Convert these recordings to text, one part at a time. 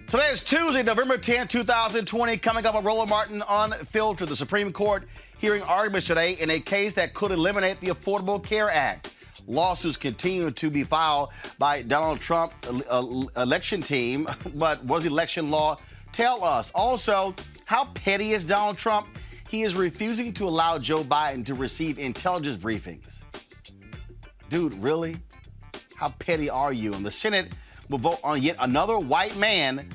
Today is Tuesday, November 10, 2020. Coming up on Roland Martin Unfiltered, the Supreme Court hearing arguments today in a case that could eliminate the Affordable Care Act. Lawsuits continue to be filed by Donald Trump election team. But what does election law tell us? Also, how petty is Donald Trump? He is refusing to allow Joe Biden to receive intelligence briefings. Dude, really? How petty are you? And the Senate will vote on yet another white man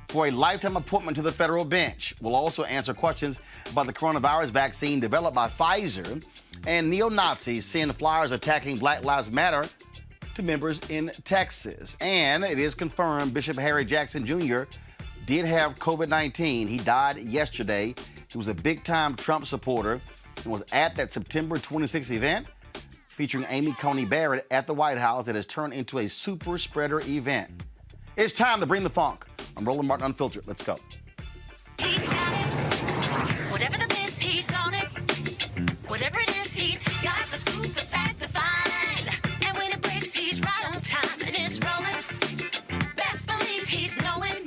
for a lifetime appointment to the federal bench. We'll also answer questions about the coronavirus vaccine developed by Pfizer. And neo-Nazis send flyers attacking Black Lives Matter to members in Texas. And it is confirmed Bishop Harry Jackson Jr. did have COVID-19. He died yesterday. He was a big-time Trump supporter and was at that September 26th event featuring Amy Coney Barrett at the White House that has turned into a super spreader event. It's time to bring the funk. I'm Roland Martin Unfiltered. Let's go. He's got it. Whatever the biz, he's on it. Whatever it is, he's got the scoop, the fact, the find. And when it breaks, he's right on time and it's rolling. Best believe he's knowing.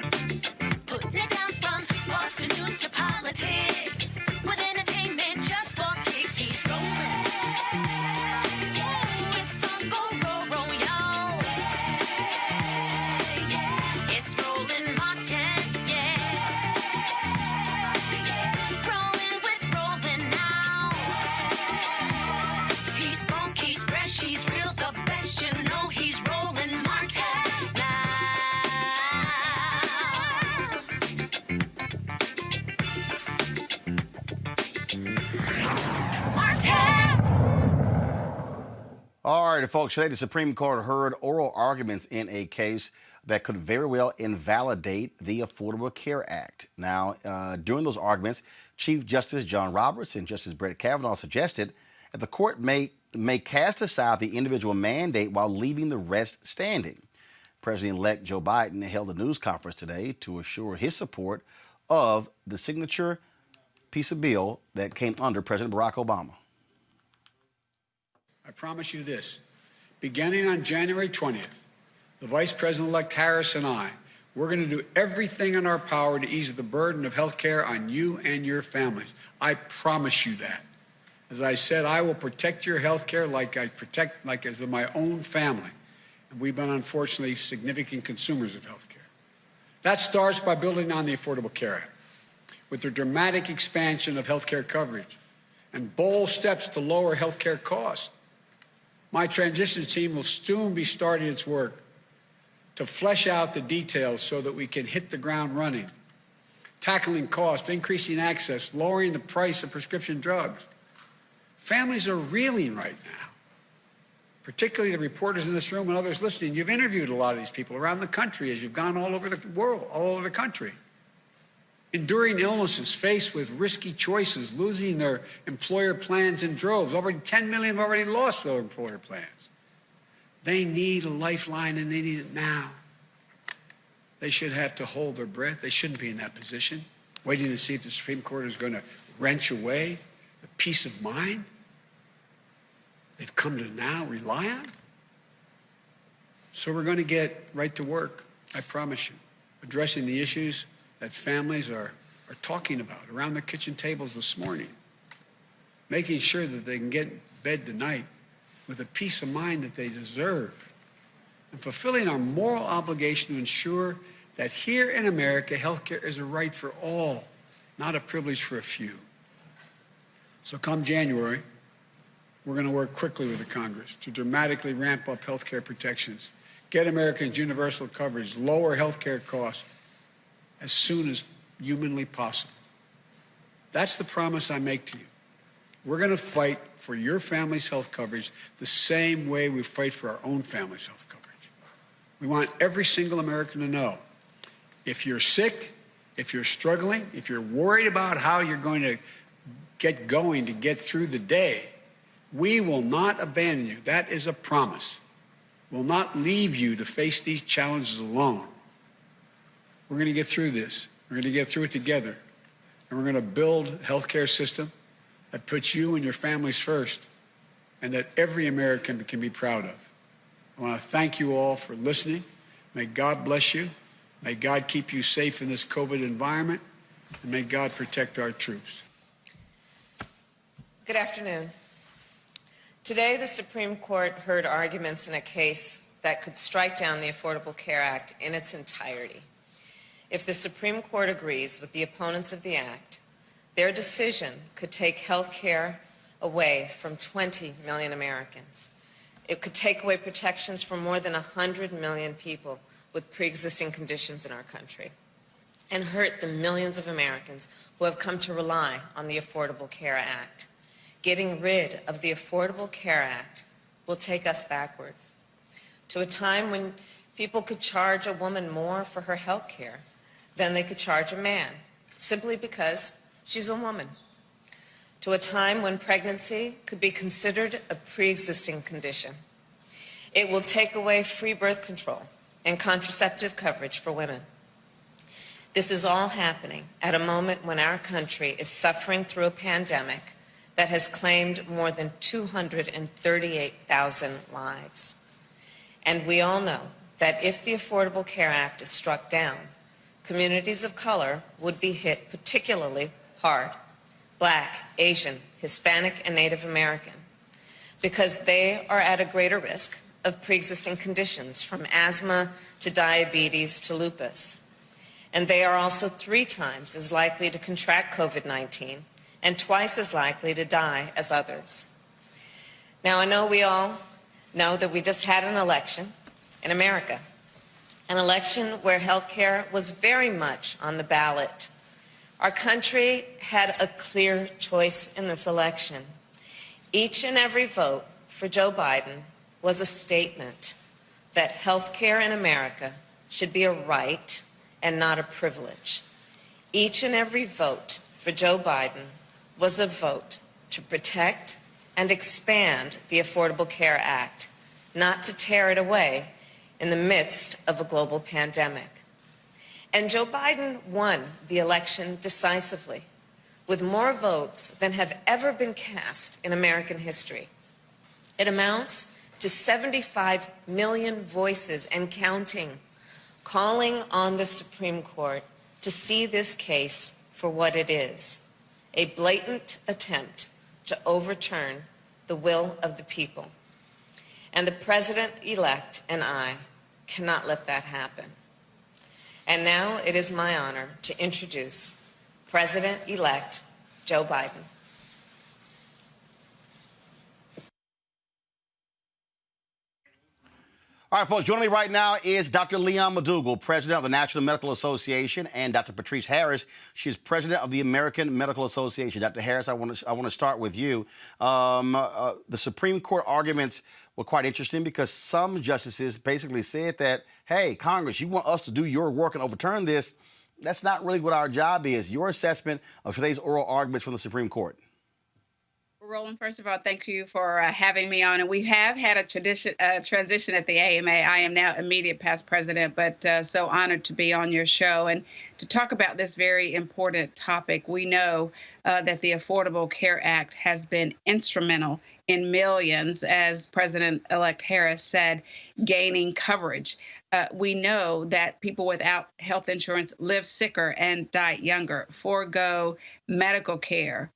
Putting it down from sports to news to politics. With entertainment just for kicks, he's rolling. It's on go, y'all. It's Roland Martin, rolling with Roland now. He's funk, he's fresh, he's real, the best, you know he's Roland Martin now. Martin! All right, folks, today the Supreme Court heard oral arguments in a case that could very well invalidate the Affordable Care Act. Now, during those arguments, Chief Justice John Roberts and Justice Brett Kavanaugh suggested that the court may cast aside the individual mandate while leaving the rest standing. President-elect Joe Biden held a news conference today to assure his support of the signature piece of bill that came under President Barack Obama. I promise you this, beginning on January 20th, the Vice President-elect Harris and I, we're going to do everything in our power to ease the burden of health care on you and your families. I promise you that. As I said, I will protect your health care like as my own family. And we've been, unfortunately, significant consumers of health care. That starts by building on the Affordable Care Act, with the dramatic expansion of health care coverage and bold steps to lower health care costs. My transition team will soon be starting its work to flesh out the details so that we can hit the ground running, tackling cost, increasing access, lowering the price of prescription drugs. Families are reeling right now, particularly the reporters in this room and others listening. You've interviewed a lot of these people around the country as you've gone all over the world, all over the country. Enduring illnesses, faced with risky choices, losing their employer plans in droves. Already 10 million have already lost their employer plans. They need a lifeline, and they need it now. They should have to hold their breath. They shouldn't be in that position, waiting to see if the Supreme Court is going to wrench away the peace of mind they've come to now rely on. So we're going to get right to work, I promise you, addressing the issues that families are talking about around their kitchen tables this morning, making sure that they can get in bed tonight with the peace of mind that they deserve, and fulfilling our moral obligation to ensure that here in America, health care is a right for all, not a privilege for a few. So come January, we're going to work quickly with the Congress to dramatically ramp up health care protections, get Americans universal coverage, lower health care costs as soon as humanly possible. That's the promise I make to you. We're going to fight for your family's health coverage the same way we fight for our own family's health coverage. We want every single American to know, if you're sick, if you're struggling, if you're worried about how you're going to get through the day, we will not abandon you. That is a promise. We'll not leave you to face these challenges alone. We're going to get through this. We're going to get through it together. And we're going to build a healthcare system that puts you and your families first and that every American can be proud of. I want to thank you all for listening. May God bless you. May God keep you safe in this COVID environment, and may God protect our troops. Good afternoon. Today, the Supreme Court heard arguments in a case that could strike down the Affordable Care Act in its entirety. If the Supreme Court agrees with the opponents of the act, their decision could take health care away from 20 million Americans. It could take away protections from more than 100 million people with pre-existing conditions in our country and hurt the millions of Americans who have come to rely on the Affordable Care Act. Getting rid of the Affordable Care Act will take us backward to a time when people could charge a woman more for her health care than they could charge a man, simply because she's a woman. To a time when pregnancy could be considered a pre-existing condition. It will take away free birth control and contraceptive coverage for women. This is all happening at a moment when our country is suffering through a pandemic that has claimed more than 238,000 lives. And we all know that if the Affordable Care Act is struck down, communities of color would be hit particularly hard. Black, Asian, Hispanic, and Native American, because they are at a greater risk of pre-existing conditions from asthma to diabetes to lupus. And they are also 3 times as likely to contract COVID-19 and twice as likely to die as others. Now, I know we all know that we just had an election in America, an election where health care was very much on the ballot. Our country had a clear choice in this election. Each and every vote for Joe Biden was a statement that health care in America should be a right and not a privilege. Each and every vote for Joe Biden was a vote to protect and expand the Affordable Care Act, not to tear it away in the midst of a global pandemic. And Joe Biden won the election decisively, with more votes than have ever been cast in American history. It amounts to 75 million voices and counting, calling on the Supreme Court to see this case for what it is, a blatant attempt to overturn the will of the people. And the President-elect and I cannot let that happen. And now it is my honor to introduce President-elect Joe Biden. All right, folks, joining me right now is Dr. Leon McDougall, president of the National Medical Association, and Dr. Patrice Harris. She's president of the American Medical Association. Dr. Harris, I want to start with you. The Supreme Court arguments were quite interesting because some justices basically said that, hey, Congress, you want us to do your work and overturn this. That's not really what our job is. Your assessment of today's oral arguments from the Supreme Court. Roland, first of all, thank you for having me on. And we have had a transition at the AMA. I am now immediate past president, but so honored to be on your show and to talk about this very important topic. We know that the Affordable Care Act has been instrumental in millions, as President-elect Harris said, gaining coverage. We know that people without health insurance live sicker and die younger, forego medical care,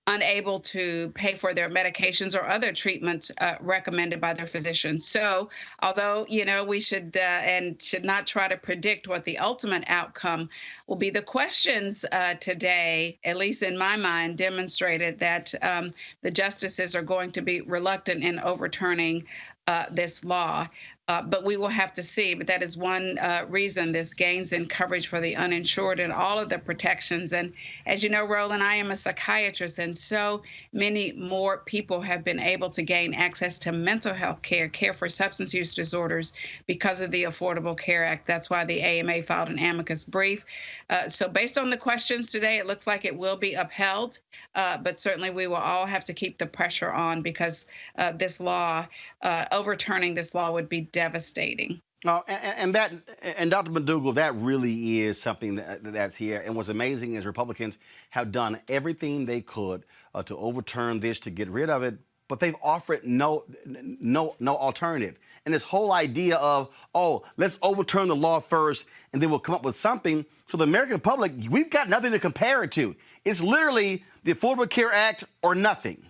unable to pay for their medications or other treatments recommended by their physicians. So although, we should and should not try to predict what the ultimate outcome will be, the questions today, at least in my mind, demonstrated that the justices are going to be reluctant in overturning this law. But we will have to see. But that is one reason this gains in coverage for the uninsured and all of the protections. And as you know, Roland, I am a psychiatrist, and so many more people have been able to gain access to mental health care, care for substance use disorders because of the Affordable Care Act. That's why the AMA filed an amicus brief. So based on the questions today, it looks like it will be upheld. But certainly we will all have to keep the pressure on because this law, overturning this law would be devastating. And Dr. McDougall, that really is something that's here. And what's amazing is Republicans have done everything they could to overturn this, to get rid of it. but they've offered no alternative. And this whole idea of, oh, let's overturn the law first and then we'll come up with something. So the American public, we've got nothing to compare it to. It's literally the Affordable Care Act or nothing.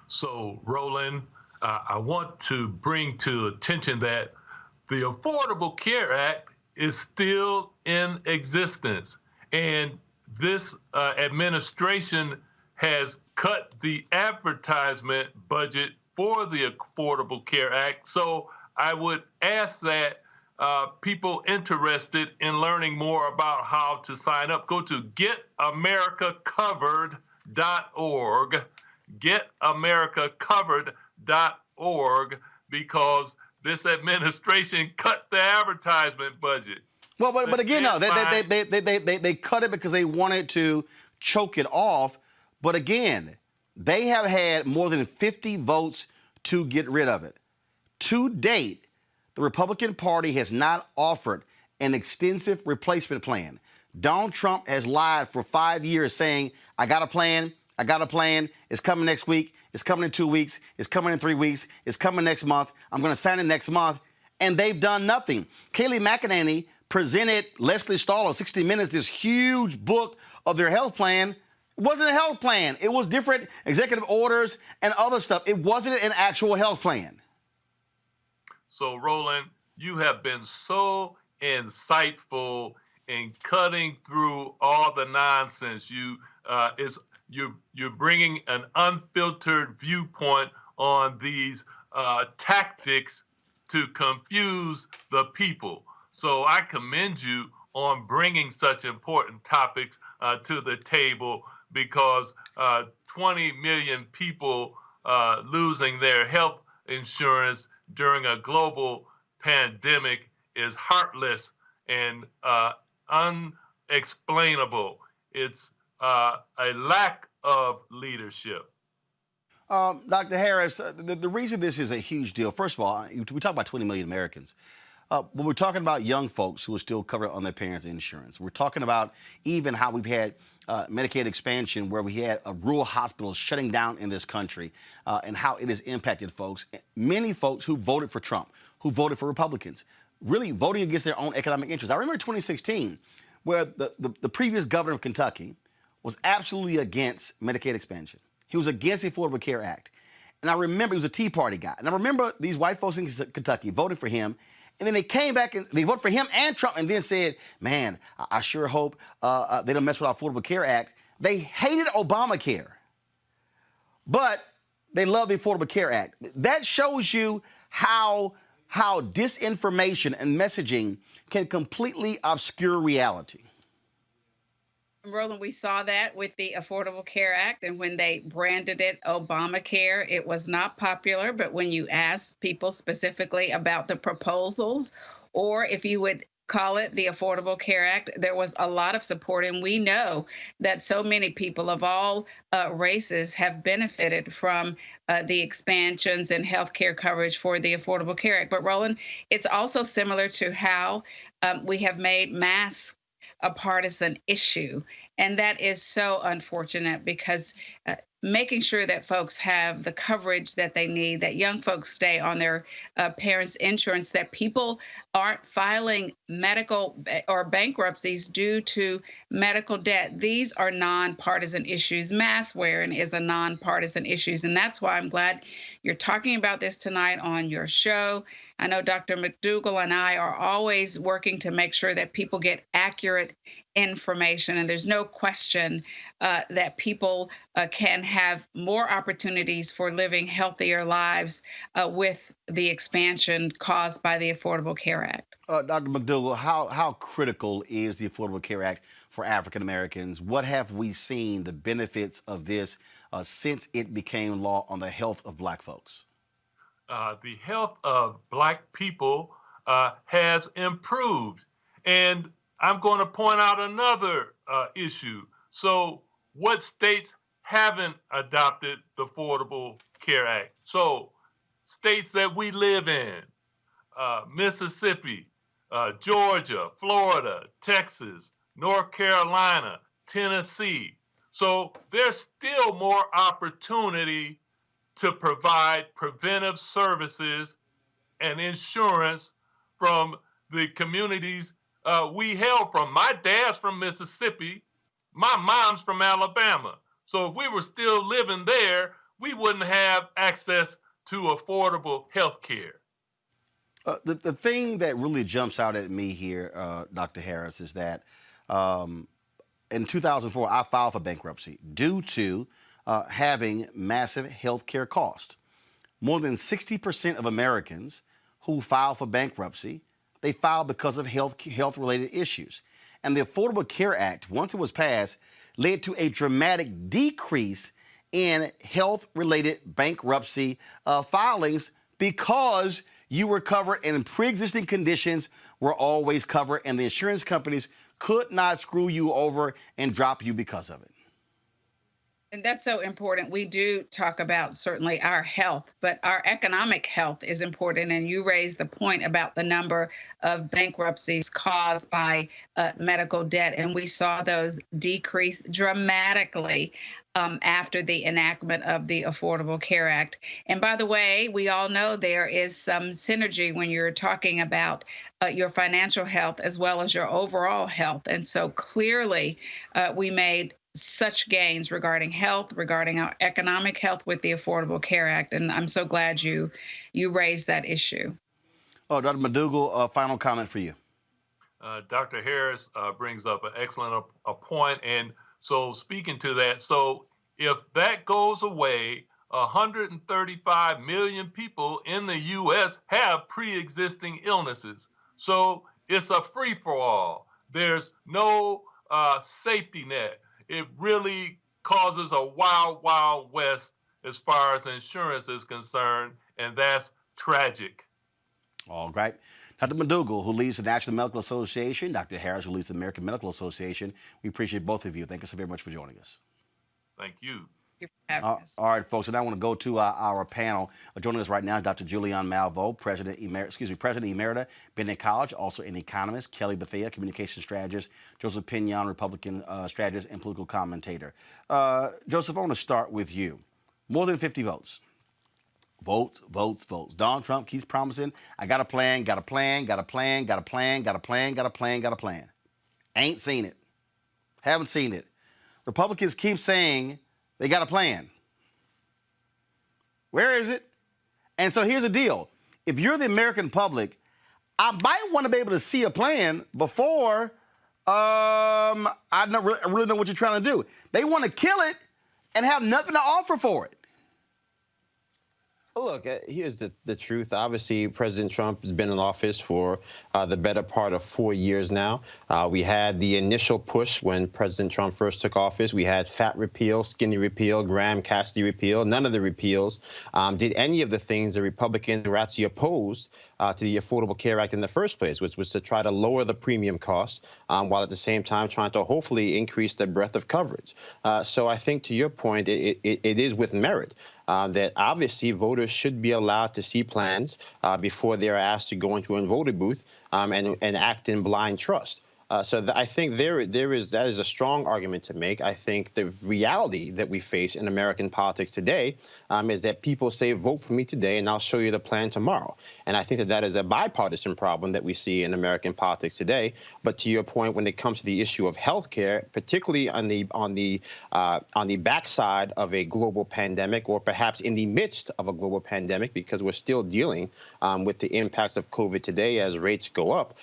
So, Roland, I want to bring to attention that the Affordable Care Act is still in existence. And this administration has cut the advertisement budget for the Affordable Care Act. So I would ask that people interested in learning more about how to sign up, go to getamericacovered.org, getamericacovered.org, because this administration cut the advertisement budget. Well, but again, no, they cut it because they wanted to choke it off. But again, they have had more than 50 votes to get rid of it. To date, the Republican Party has not offered an extensive replacement plan. Donald Trump has lied for 5 years saying, I got a plan, it's coming next week, it's coming in 2 weeks, it's coming in 3 weeks, it's coming next month, I'm going to sign it next month, and they've done nothing. Kayleigh McEnany presented Leslie Stahl on 60 Minutes this huge book of their health plan. It wasn't a health plan. It was different executive orders and other stuff. It wasn't an actual health plan. So, Roland, you have been so insightful in cutting through all the nonsense. You're bringing an unfiltered viewpoint on these tactics to confuse the people. So I commend you on bringing such important topics to the table, because 20 million people losing their health insurance during a global pandemic is heartless and unexplainable. It's a lack of leadership. Dr. Harris, the reason this is a huge deal, first of all, we talk about 20 million Americans. When we're talking about young folks who are still covered on their parents' insurance, we're talking about even how we've had Medicaid expansion where we had rural hospitals shutting down in this country and how it has impacted folks. Many folks who voted for Trump, who voted for Republicans, really voting against their own economic interests. I remember 2016 where the previous governor of Kentucky was absolutely against Medicaid expansion. He was against the Affordable Care Act. And I remember he was a Tea Party guy. And I remember these white folks in Kentucky voted for him. And then they came back and they voted for him and Trump and then said, man, I sure hope they don't mess with our Affordable Care Act. They hated Obamacare, but they love the Affordable Care Act. That shows you how disinformation and messaging can completely obscure reality. Roland, we saw that with the Affordable Care Act, and when they branded it Obamacare, it was not popular. But when you ask people specifically about the proposals, or if you would call it the Affordable Care Act, there was a lot of support. And we know that so many people of all races have benefited from the expansions in health care coverage for the Affordable Care Act. But Roland, it's also similar to how we have made masks a partisan issue. And that is so unfortunate, because making sure that folks have the coverage that they need, that young folks stay on their parents' insurance, that people aren't filing medical or bankruptcies due to medical debt. These are nonpartisan issues. Mask wearing is a nonpartisan issue. And that's why I'm glad you're talking about this tonight on your show. I know Dr. McDougall and I are always working to make sure that people get accurate information. And there's no question that people can have more opportunities for living healthier lives with the expansion caused by the Affordable Care Act. Dr. McDougall, how critical is the Affordable Care Act for African Americans? What have we seen the benefits of this since it became law on the health of Black folks? The health of Black people has improved. And I'm going to point out another issue. So what states haven't adopted the Affordable Care Act? So states that we live in, Mississippi, Georgia, Florida, Texas, North Carolina, Tennessee. So there's still more opportunity to provide preventive services and insurance from the communities we hail from. My dad's from Mississippi. My mom's from Alabama. So if we were still living there, we wouldn't have access to affordable health care. The thing that really jumps out at me here, Dr. Harris, is that in 2004, I filed for bankruptcy due to having massive health care costs. More than 60% of Americans who file for bankruptcy, they file because of health-related issues. And the Affordable Care Act, once it was passed, led to a dramatic decrease in health-related bankruptcy filings because you were covered and pre-existing conditions were always covered, and the insurance companies could not screw you over and drop you because of it. And that's so important. We do talk about certainly our health, but our economic health is important. And you raised the point about the number of bankruptcies caused by medical debt. And we saw those decrease dramatically after the enactment of the Affordable Care Act. And by the way, we all know there is some synergy when you're talking about your financial health as well as your overall health. And so clearly we made such gains regarding health, regarding our economic health with the Affordable Care Act. And I'm so glad you raised that issue. Oh, Dr. McDougall, final comment for you. Dr. Harris brings up an excellent point. And so speaking to that, so if that goes away, 135 million people in the U.S. have pre-existing illnesses. So it's a free-for-all. There's no safety net. It really causes a wild, wild west as far as insurance is concerned, and that's tragic. All right. Dr. McDougall, who leads the National Medical Association, Dr. Harris, who leads the American Medical Association, we appreciate both of you. Thank you so very much for joining us. Thank you. All right, folks, and I want to go to our panel. Joining us right now, Dr. Julianne Malveaux, President Emerita, Bennett College, also an economist, Kelly Bethea, communication strategist, Joseph Pinion, Republican strategist and political commentator. Joseph, I want to start with you. More than 50 votes. Votes, votes, votes. Donald Trump keeps promising, I got a plan, got a plan, got a plan, got a plan, got a plan, got a plan, got a plan. Ain't seen it. Haven't seen it. Republicans keep saying they got a plan. Where is it? And so here's the deal. If you're the American public, I might want to be able to see a plan before I really know what you're trying to do. They want to kill it and have nothing to offer for it. Look, here's the truth. Obviously, President Trump has been in office for the better part of 4 years now. We had the initial push when President Trump first took office. We had fat repeal, skinny repeal, Graham-Cassidy repeal. None of the repeals did any of the things the Republicans were actually opposed to the Affordable Care Act in the first place, which was to try to lower the premium costs while at the same time trying to hopefully increase the breadth of coverage. So I think to your point, it is with merit. That obviously voters should be allowed to see plans before they're asked to go into a voting booth and act in blind trust. So I think that is a strong argument to make. I think the reality that we face in American politics today is that people say, vote for me today and I'll show you the plan tomorrow. And I think that is a bipartisan problem that we see in American politics today. But to your point, when it comes to the issue of health care, particularly on the backside of a global pandemic, or perhaps in the midst of a global pandemic, because we're still dealing with the impacts of COVID today as rates go up,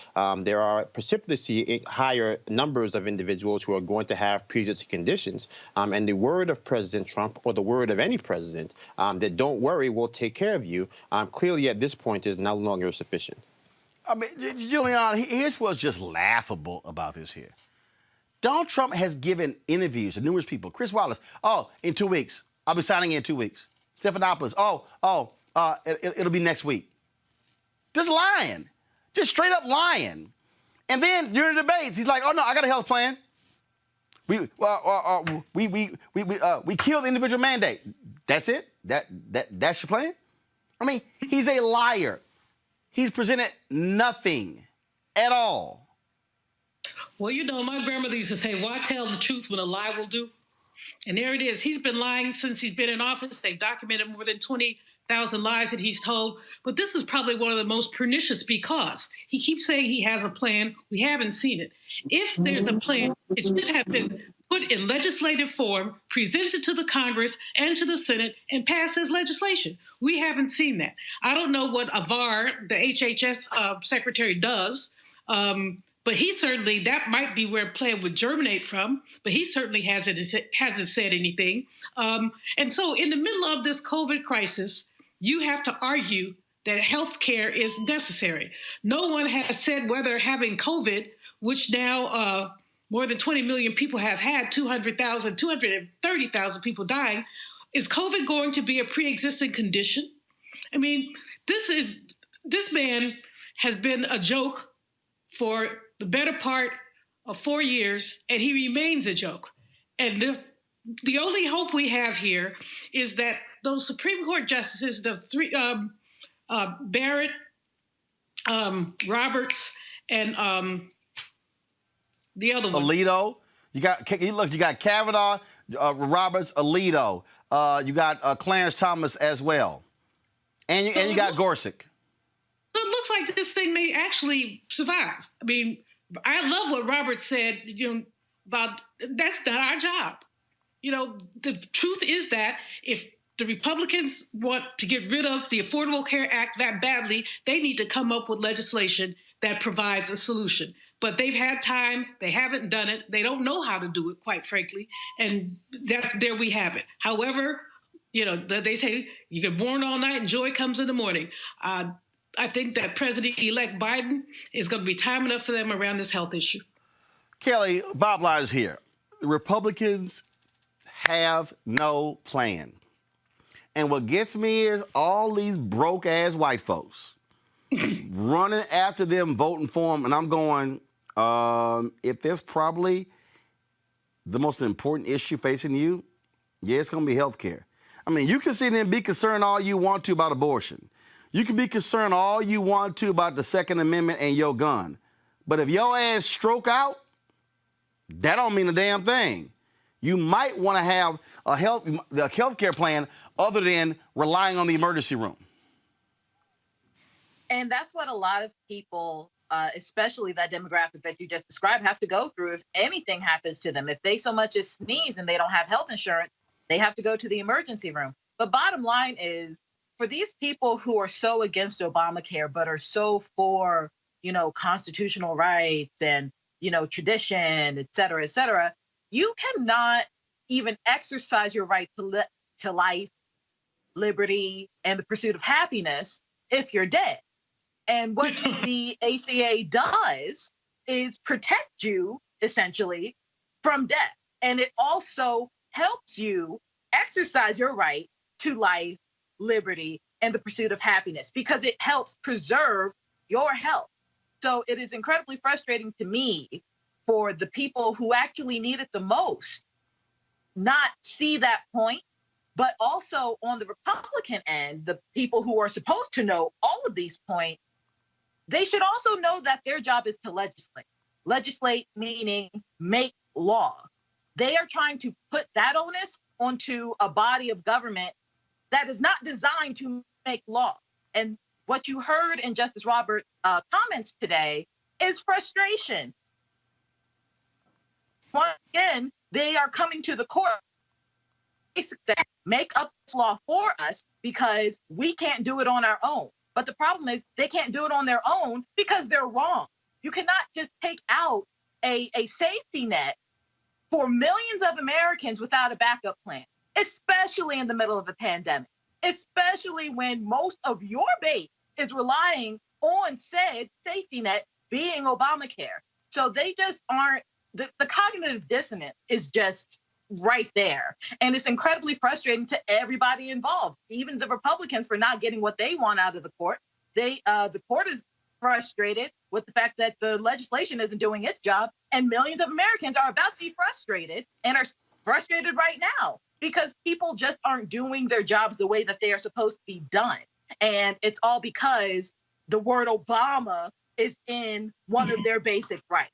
there are precipitously higher numbers of individuals who are going to have pre-existing conditions. And the word of President Trump, or the word of any president, that don't worry, we'll take care of you, clearly at this point is no longer sufficient. I mean, Julianne, here's what's just laughable about this here. Donald Trump has given interviews to numerous people. Chris Wallace, in 2 weeks. I'll be signing in 2 weeks. Stephanopoulos, it'll be next week. Just lying. Just straight up lying. And then during the debates, he's like, oh, no, I got a health plan. We killed the individual mandate. That's it? That's your plan? I mean, he's a liar. He's presented nothing at all. Well, my grandmother used to say, why tell the truth when a lie will do? And there it is. He's been lying since he's been in office. They've documented more than 20,000 lies that he's told. But this is probably one of the most pernicious because he keeps saying he has a plan. We haven't seen it. If there's a plan, it should have been put in legislative form, presented to the Congress and to the Senate, and passed as legislation. We haven't seen that. I don't know what Avar, the HHS secretary, does. But he certainly, that might be where plan would germinate from, but he certainly hasn't said anything. And so in the middle of this COVID crisis, you have to argue that health care is necessary. No one has said whether having COVID, which now more than 20 million people have had, 230,000 people dying, is COVID going to be a pre-existing condition? I mean, this man has been a joke for the better part of 4 years, and he remains a joke. And the only hope we have here is that those Supreme Court justices, the three, Barrett, Roberts, and the other one. Alito. You got Kavanaugh, Roberts, Alito. You got Clarence Thomas as well. And you got Gorsuch. So it looks like this thing may actually survive. I mean, I love what Robert said, about that's not our job. The truth is that if the Republicans want to get rid of the Affordable Care Act that badly, they need to come up with legislation that provides a solution. But they've had time. They haven't done it. They don't know how to do it, quite frankly. And there we have it. However, they say you get born all night and joy comes in the morning. I think that President-elect Biden is going to be time enough for them around this health issue. Kelly, Bob Lyons here. The Republicans have no plan. And what gets me is all these broke-ass white folks running after them, voting for them. And I'm going, if there's probably the most important issue facing you, yeah, it's going to be health care. I mean, you can sit there and be concerned all you want to about abortion. You can be concerned all you want to about the Second Amendment and your gun. But if your ass stroke out, that don't mean a damn thing. You might want to have a health care plan other than relying on the emergency room. And that's what a lot of people, especially that demographic that you just described, have to go through if anything happens to them. If they so much as sneeze and they don't have health insurance, they have to go to the emergency room. But bottom line is, for these people who are so against Obamacare, but are so for, constitutional rights and, tradition, et cetera, you cannot even exercise your right to life, liberty, and the pursuit of happiness if you're dead. And what the ACA does is protect you, essentially, from death. And it also helps you exercise your right to life, liberty, and the pursuit of happiness, because it helps preserve your health. So it is incredibly frustrating to me for the people who actually need it the most not see that point, but also on the Republican end, the people who are supposed to know all of these points, they should also know that their job is to legislate. Legislate meaning make law. They are trying to put that onus onto a body of government that is not designed to make law. And what you heard in Justice Roberts' comments today is frustration. Once again, they are coming to the court basically make up this law for us because we can't do it on our own. But the problem is they can't do it on their own because they're wrong. You cannot just take out a safety net for millions of Americans without a backup plan, especially in the middle of a pandemic, especially when most of your base is relying on said safety net being Obamacare. So they just aren't, the cognitive dissonance is just right there. And it's incredibly frustrating to everybody involved, even the Republicans for not getting what they want out of the court. The court is frustrated with the fact that the legislation isn't doing its job, and millions of Americans are about to be frustrated and are frustrated right now because people just aren't doing their jobs the way that they are supposed to be done. And it's all because the word Obama is in one of their basic rights.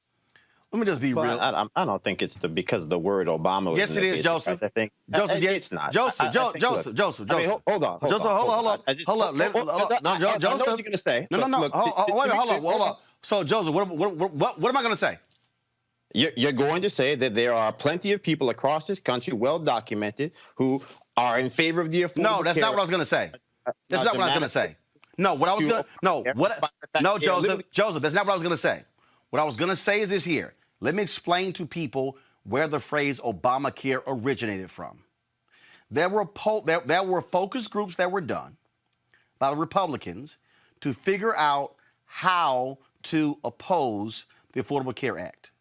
Let me just be real. I don't think it's because the word Obama was yes, in it the is, Joseph. I think Joseph, yes, it's not. Joseph, I think, Joseph. I mean, hold on. Joseph, hold up. I know what you're going to say. No. Look, Wait, hold up. So, Joseph, what am I going to say? You're going to say that there are plenty of people across this country, well documented, who are in favor of the Affordable Care Act. No, that's not what I was going to say. That's not what I was going to say. No, what I was going to no, Joseph, that's not what I was going to say. What I was going to say is this here. Let me explain to people where the phrase Obamacare originated from. There were focus groups that were done by the Republicans to figure out how to oppose the Affordable Care Act.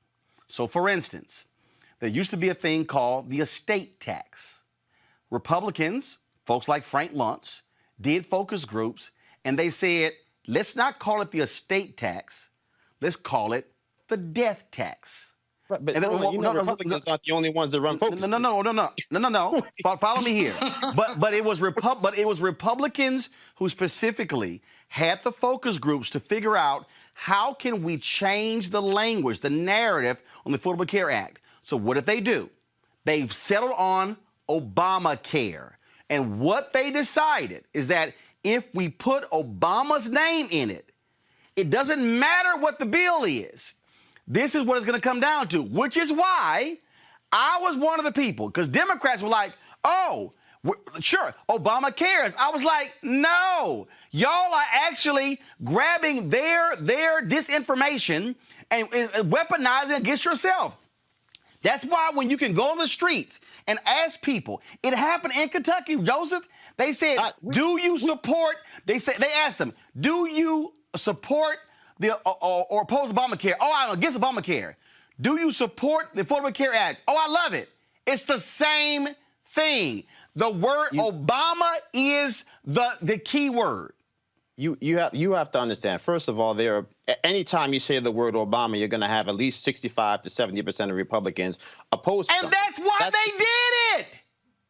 So, for instance, there used to be a thing called the estate tax. Republicans, folks like Frank Luntz, did focus groups, and they said, let's not call it the estate tax, let's call it the death tax. But Republicans aren't the only ones that run focus. No. Follow me here. But it was Republicans who specifically had the focus groups to figure out how can we change the language, the narrative on the Affordable Care Act. So what did they do? They settled on Obamacare. And what they decided is that if we put Obama's name in it, it doesn't matter what the bill is. This is what it's going to come down to, which is why I was one of the people, because Democrats were like, oh, sure, Obama cares. I was like, no, y'all are actually grabbing their disinformation and weaponizing it against yourself. That's why when you can go on the streets and ask people, it happened in Kentucky, Joseph. They said, do you support, they asked them, do you support or oppose Obamacare? Oh, I'm against Obamacare. Do you support the Affordable Care Act? Oh, I love it. It's the same thing. The word Obama is the key word. You have to understand, first of all, anytime you say the word Obama, you're going to have at least 65 to 70% of Republicans opposed to it. And that's why they did it.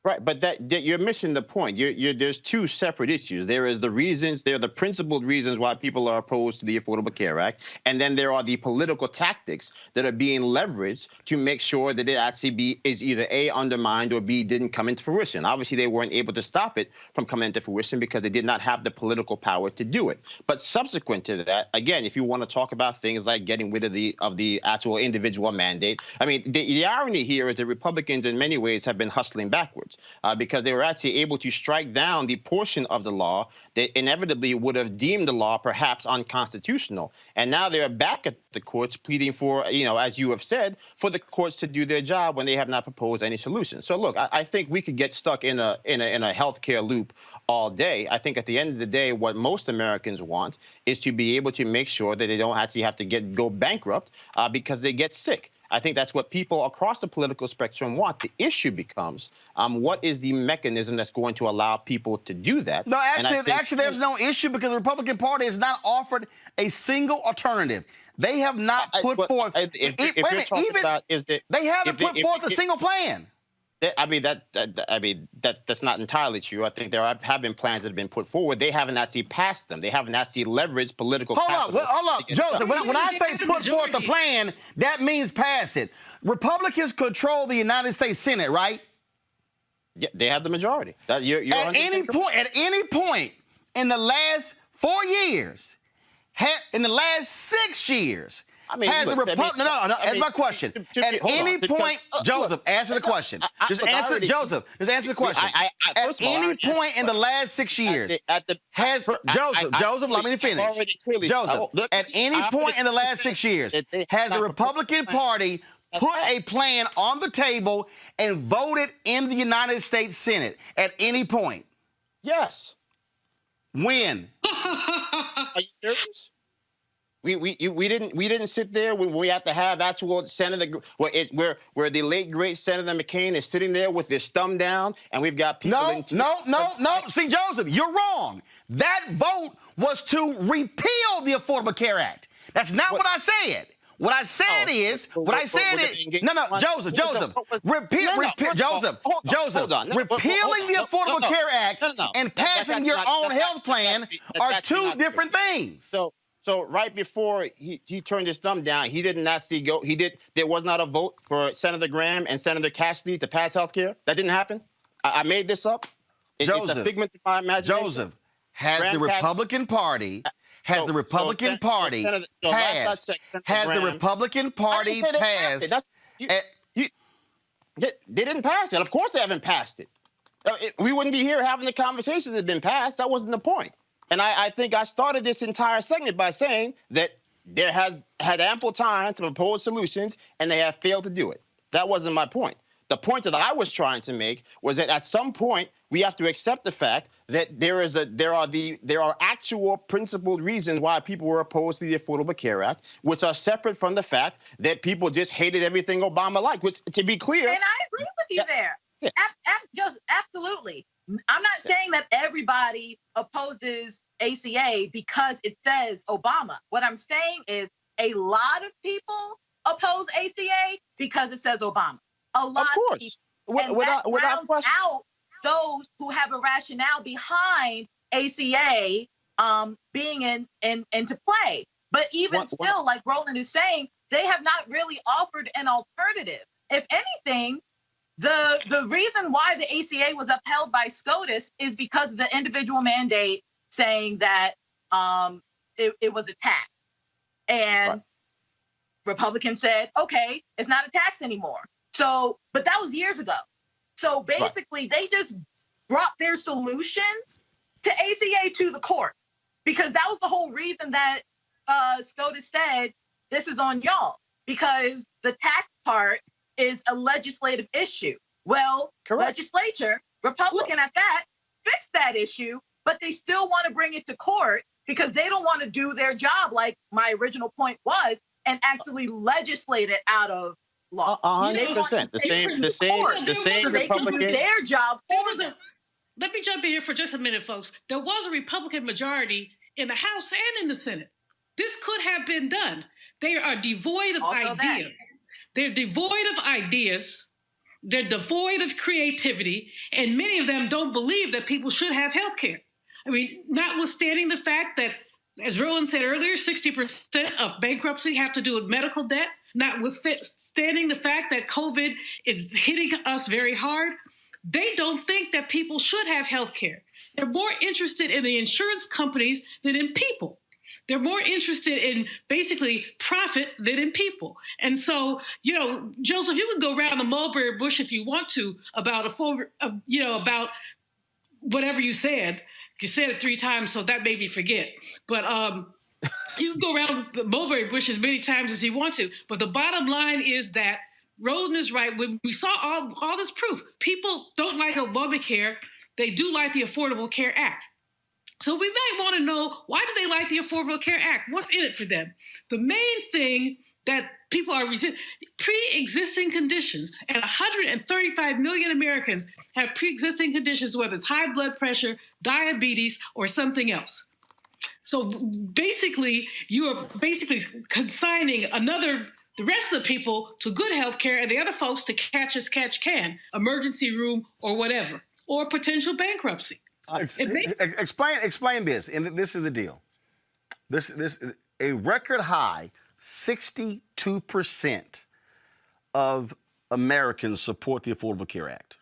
Right, but that you're missing the point. There's two separate issues. There are the principled reasons why people are opposed to the Affordable Care Act, and then there are the political tactics that are being leveraged to make sure that it actually is either A, undermined, or B, didn't come into fruition. Obviously, they weren't able to stop it from coming into fruition because they did not have the political power to do it. But subsequent to that, again, if you want to talk about things like getting rid of the actual individual mandate, I mean, the irony here is that Republicans in many ways have been hustling backwards. Because they were actually able to strike down the portion of the law that inevitably would have deemed the law perhaps unconstitutional. And now they're back at the courts pleading for, as you have said, for the courts to do their job when they have not proposed any solution. So, look, I think we could get stuck in a healthcare loop all day. I think at the end of the day, what most Americans want is to be able to make sure that they don't actually have to go bankrupt because they get sick. I think that's what people across the political spectrum want. The issue becomes, what is the mechanism that's going to allow people to do that? No, actually, there's no issue because the Republican Party has not offered a single alternative. They have not put forth. They haven't put forth a single plan. That's not entirely true. I think there have been plans that have been put forward. They haven't actually passed them. They haven't actually leveraged political capital. Hold up, Joseph. When I say put forth the plan, that means pass it. Republicans control the United States Senate, right? Yeah, they have the majority. At any point in the last 4 years, in the last 6 years. That's my question. At any point, Joseph, answer the question. Just answer the question. At any point in the last 6 years, Joseph, let me finish. Joseph, at any point in the last 6 years, has the Republican Party put a plan on the table and voted in the United States Senate at any point? Yes. When? Are you serious? We didn't sit there when we had to have actual Senator where the late great Senator McCain is sitting there with his thumb down, and we've got people. No. See, Joseph, you're wrong. That vote was to repeal the Affordable Care Act. That's not what I said. What I said is, Joseph, repealing the Affordable Care Act and passing your own health plan are two different things. So right before he turned his thumb down, he didn't actually go. There was not a vote for Senator Graham and Senator Cassidy to pass health care. That didn't happen. I made this up. It's a figment of my imagination. Joseph, has the Republican Party passed? They didn't pass it. Of course they haven't passed it. We wouldn't be here having the conversations that had been passed. That wasn't the point. And I think I started this entire segment by saying that there has had ample time to propose solutions, and they have failed to do it. That wasn't my point. The point that I was trying to make was that at some point we have to accept the fact that there are actual principled reasons why people were opposed to the Affordable Care Act, which are separate from the fact that people just hated everything Obama liked. Which, to be clear, and I agree with you there. Yeah. Just absolutely. I'm not saying that everybody opposes ACA because it says Obama. What I'm saying is a lot of people oppose ACA because it says Obama. A lot of people. Without question. Out those who have a rationale behind ACA being into play. But even still, like Roland is saying, they have not really offered an alternative. If anything, the reason why the ACA was upheld by SCOTUS is because of the individual mandate saying that it was a tax. And Republicans said, okay, it's not a tax anymore. So, but that was years ago. So basically, they just brought their solution to ACA to the court because that was the whole reason that SCOTUS said this is on y'all, because the tax part is a legislative issue. Well, legislature, Republican at that, fixed that issue, but they still want to bring it to court because they don't want to do their job, like my original point was, and actually legislate it out of law. 100%. The same so they can do their job for them. Let me jump in here for just a minute, folks. There was a Republican majority in the House and in the Senate. This could have been done. They are devoid of ideas. They're devoid of ideas. They're devoid of creativity. And many of them don't believe that people should have health care. I mean, notwithstanding the fact that, as Roland said earlier, 60% of bankruptcy have to do with medical debt, notwithstanding the fact that COVID is hitting us very hard, they don't think that people should have health care. They're more interested in the insurance companies than in people. They're more interested in basically profit than in people. And so, Joseph, you can go around the mulberry bush if you want to about about whatever you said. You said it 3 times, so that made me forget. But you can go around the mulberry bush as many times as you want to. But the bottom line is that Roland is right. When we saw all this proof, people don't like Obamacare. They do like the Affordable Care Act. So we might want to know, why do they like the Affordable Care Act? What's in it for them? The main thing that people are pre-existing conditions, and 135 million Americans have pre-existing conditions, whether it's high blood pressure, diabetes, or something else. So basically, you are consigning the rest of the people to good health care and the other folks to catch as catch can, emergency room or whatever, or potential bankruptcy. Explain this, and this is the deal. This a record high 62% of Americans support the Affordable Care Act.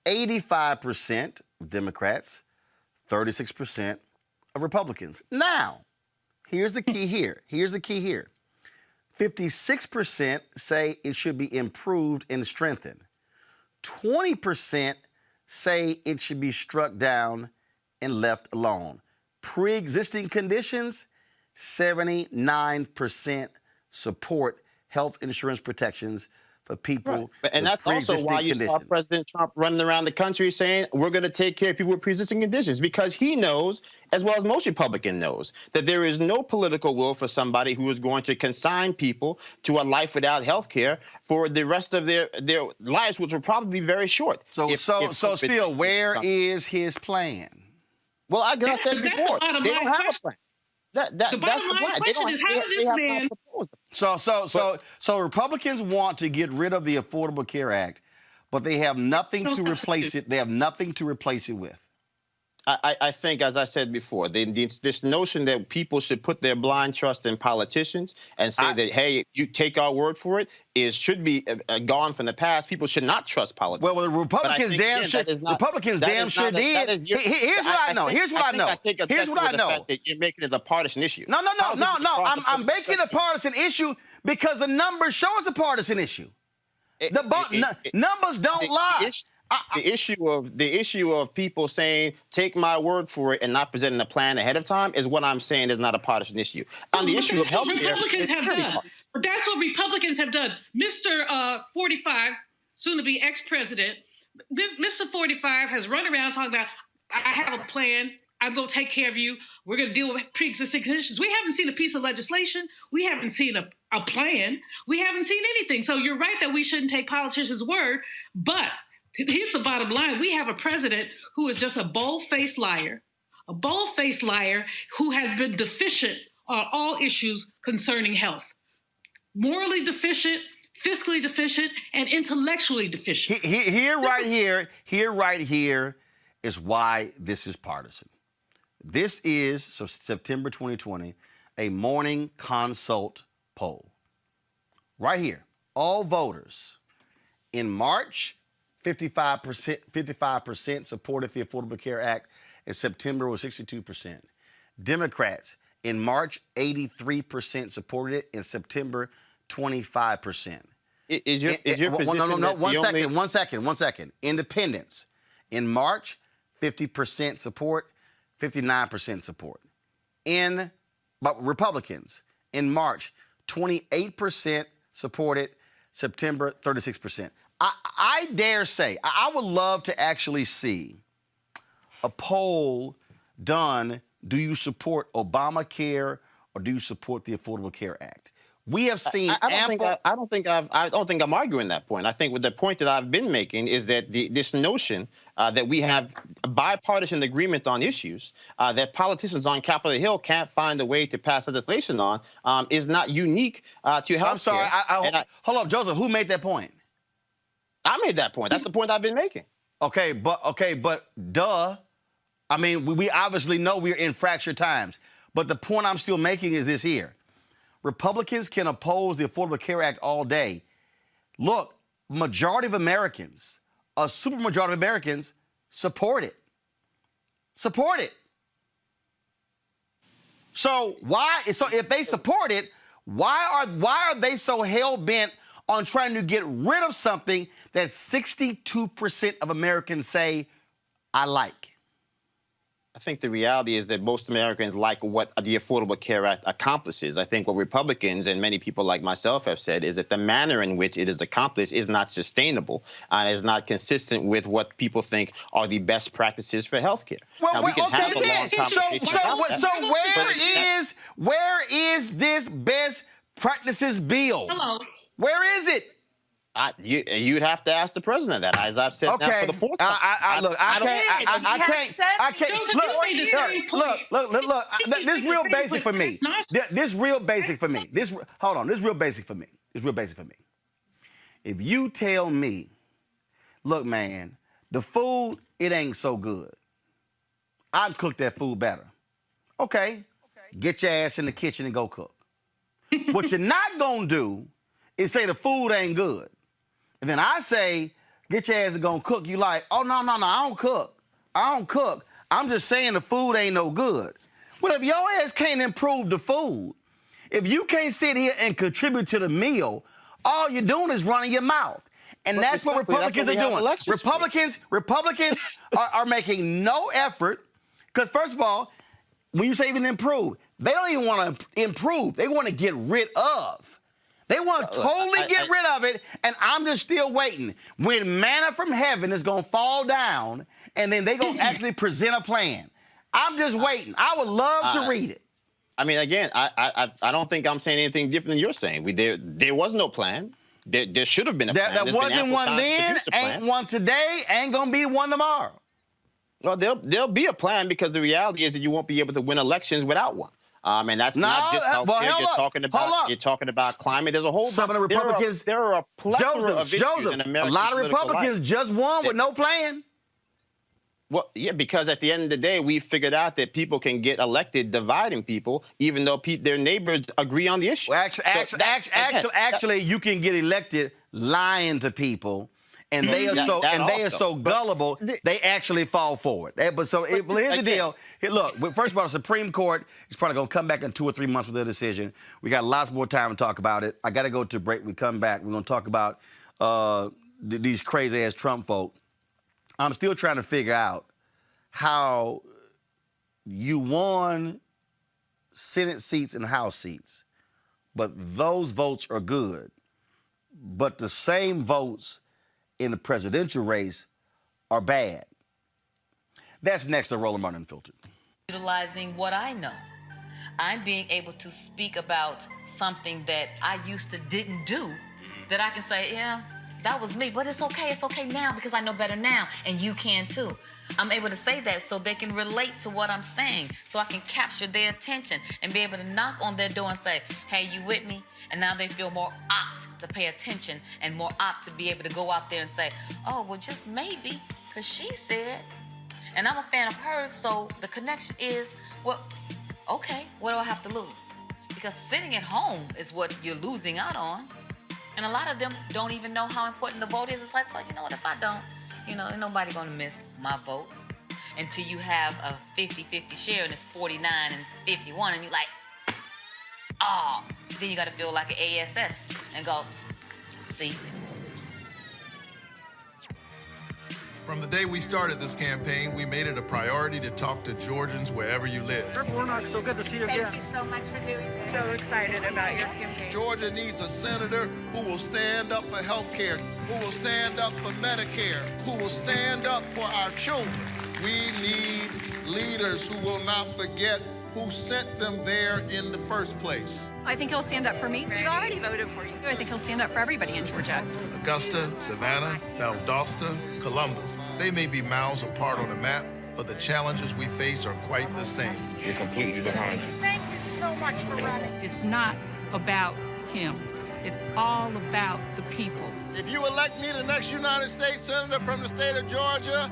85% of Democrats, 36% of Republicans. Now, here's the key here. 56% say it should be improved and strengthened. 20% say it should be struck down and left alone. Pre-existing conditions, 79% support health insurance protections for people. And that's also why you saw President Trump running around the country saying, we're going to take care of people with pre-existing conditions, because he knows, as well as most Republicans knows, that there is no political will for somebody who is going to consign people to a life without health care for the rest of their lives, which will probably be very short. So still, where is his plan? Well, I said before, they don't have a plan. The bottom line question is, how does this man... So Republicans want to get rid of the Affordable Care Act, but they have nothing to replace it. They have nothing to replace it with. I think, as I said before, this notion that people should put their blind trust in politicians and say that, hey, you take our word for it, should be gone from the past. People should not trust politics. Well, the Republicans damn sure did. Here's what I know. Here's what I know. Here's what I know. You're making it a partisan issue. No. I'm making it a partisan issue because the numbers show it's a partisan issue. Numbers don't lie. The issue of people saying take my word for it and not presenting a plan ahead of time is what I'm saying is not a partisan issue. On the issue of health care, Republicans have done. But that's what Republicans have done. Mr. 45, soon to be ex-president, Mr. 45 has run around talking about, I have a plan. I'm going to take care of you. We're going to deal with pre-existing conditions. We haven't seen a piece of legislation. We haven't seen a plan. We haven't seen anything. So you're right that we shouldn't take politicians' word, but here's the bottom line. We have a president who is just a bold-faced liar who has been deficient on all issues concerning health. Morally deficient, fiscally deficient, and intellectually deficient. Here right here is why this is partisan. This is September 2020, a morning consult poll. Right here, all voters in March, 55% supported the Affordable Care Act. In September was 62%. Democrats in March, 83% supported it. In September, 25%. Is your position One second. Independents in March, 50% support, 59% support. But Republicans in March, 28% supported. September, 36%. I dare say, I would love to actually see a poll done. Do you support Obamacare or do you support the Affordable Care Act? We have seen I don't think I'm arguing that point. I think with the point that I've been making is that this notion that we have a bipartisan agreement on issues that politicians on Capitol Hill can't find a way to pass legislation on is not unique to health. I'm sorry. Hold on, Joseph. Who made that point? I made that point. That's the point I've been making. Okay, but duh. I mean, we obviously know we're in fractured times. But the point I'm still making is this here. Republicans can oppose the Affordable Care Act all day. Look, majority of Americans, a supermajority of Americans, support it. Support it. So if they support it, why are they so hell-bent on trying to get rid of something that 62% of Americans say, I like? I think the reality is that most Americans like what the Affordable Care Act accomplishes. I think what Republicans and many people like myself have said is that the manner in which it is accomplished is not sustainable and is not consistent with what people think are the best practices for health care. Well, we can have a long conversation about that. So where is this best practices bill? Hello. Where is it? You'd have to ask the president that, as I've said now for the fourth time. I can't. Look. This is real basic for me. This real basic for me. This real basic for me. If you tell me, look, man, the food, it ain't so good. I'd cook that food better. Okay. Get your ass in the kitchen and go cook. What you're not gonna do is say the food ain't good. And then I say, get your ass to go cook. You like, oh, no, I don't cook. I'm just saying the food ain't no good. Well, if your ass can't improve the food, if you can't sit here and contribute to the meal, all you're doing is running your mouth. And that's what Republicans are doing. Republicans are making no effort because, first of all, when you say even improve, they don't even want to improve. They want to get rid of. They want to totally get rid of it, and I'm just still waiting. When manna from heaven is going to fall down, and then they're going to actually present a plan. I'm just waiting. I would love to read it. I mean, again, I don't think I'm saying anything different than you're saying. There was no plan. There should have been a plan. There wasn't one then, ain't one today, ain't going to be one tomorrow. Well, there'll be a plan because the reality is that you won't be able to win elections without one. And that's not just healthcare. You're talking about climate. There's a whole. Some of the Republicans. There are a plethora of issues in American. A lot of Republicans just won with no plan. Well, yeah, because at the end of the day, we figured out that people can get elected dividing people, even though their neighbors agree on the issue. Well, actually, you can get elected lying to people, and they are so gullible they actually fall for it. Here's the deal. Here, look, first of all, the Supreme Court is probably going to come back in 2 or 3 months with their decision. We got lots more time to talk about it. I got to go to a break. We come back. We're going to talk about these crazy ass Trump folk. I'm still trying to figure out how you won Senate seats and House seats, but those votes are good. But the same votes in the presidential race are bad. That's next to Roland Martin Unfiltered. Utilizing what I know. I'm being able to speak about something that I used to didn't do, that I can say, yeah, that was me, but it's okay now because I know better now, and you can too. I'm able to say that so they can relate to what I'm saying, so I can capture their attention and be able to knock on their door and say, hey, you with me? And now they feel more apt to pay attention and more apt to be able to go out there and say, oh, well, just maybe, because she said. And I'm a fan of hers, so the connection is, well, okay, what do I have to lose? Because sitting at home is what you're losing out on. And a lot of them don't even know how important the vote is. It's like, well, you know what, if I don't, ain't nobody gonna miss my vote. Until you have a 50-50 share and it's 49 and 51 and you're like, oh, then you gotta feel like an ASS and go, see. From the day we started this campaign, we made it a priority to talk to Georgians wherever you live. Representative Warnock, so good to see you again. Thank you so much for doing this. So excited about your campaign. Georgia needs a senator who will stand up for health care, who will stand up for Medicare, who will stand up for our children. We need leaders who will not forget who sent them there in the first place. I think he'll stand up for me. We already voted for you. I think he'll stand up for everybody in Georgia. Augusta, Savannah, Valdosta, Columbus. They may be miles apart on the map, but the challenges we face are quite the same. You're completely behind you. Thank you so much for running. It's not about him. It's all about the people. If you elect me the next United States Senator from the state of Georgia,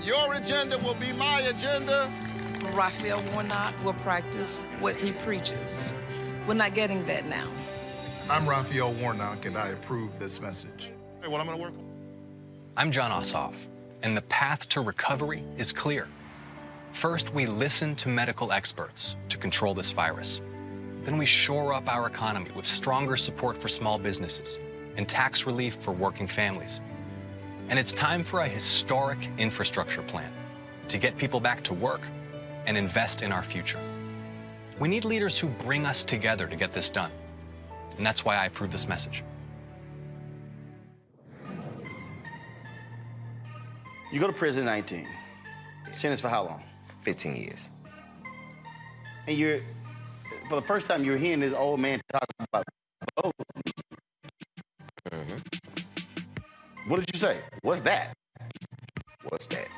your agenda will be my agenda. Raphael Warnock will practice what he preaches. We're not getting that now. I'm Raphael Warnock, and I approve this message. Hey, what I'm going to work on? I'm John Ossoff, and the path to recovery is clear. First, we listen to medical experts to control this virus. Then we shore up our economy with stronger support for small businesses and tax relief for working families. And it's time for a historic infrastructure plan to get people back to work and invest in our future. We need leaders who bring us together to get this done. And that's why I approve this message. You go to prison at 19. Sentenced for how long? 15 years. And for the first time, you're hearing this old man talk about voting. Mm-hmm. What did you say? What's that? What's that?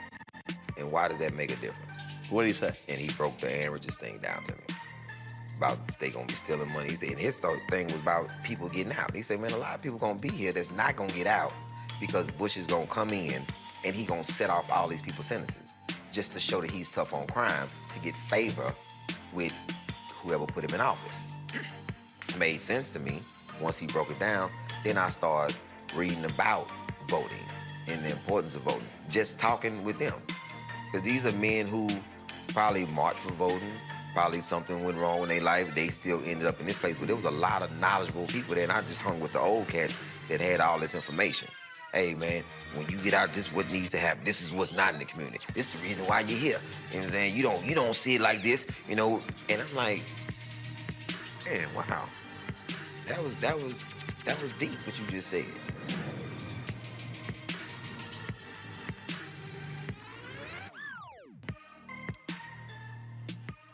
And why does that make a difference? What did he say? And he broke the averages thing down to me. About they gonna be stealing money. He said, and his thing was about people getting out. He said, man, a lot of people gonna be here that's not gonna get out because Bush is gonna come in and he gonna set off all these people's sentences just to show that he's tough on crime to get favor with whoever put him in office. It made sense to me once he broke it down. Then I started reading about voting and the importance of voting, just talking with them. Because these are men who probably marched for voting, probably something went wrong in their life, they still ended up in this place. But there was a lot of knowledgeable people there, and I just hung with the old cats that had all this information. Hey, man, when you get out, this is what needs to happen. This is what's not in the community. This is the reason why you're here. You know what I'm saying? You don't see it like this, And I'm like, man, wow. That was deep what you just said.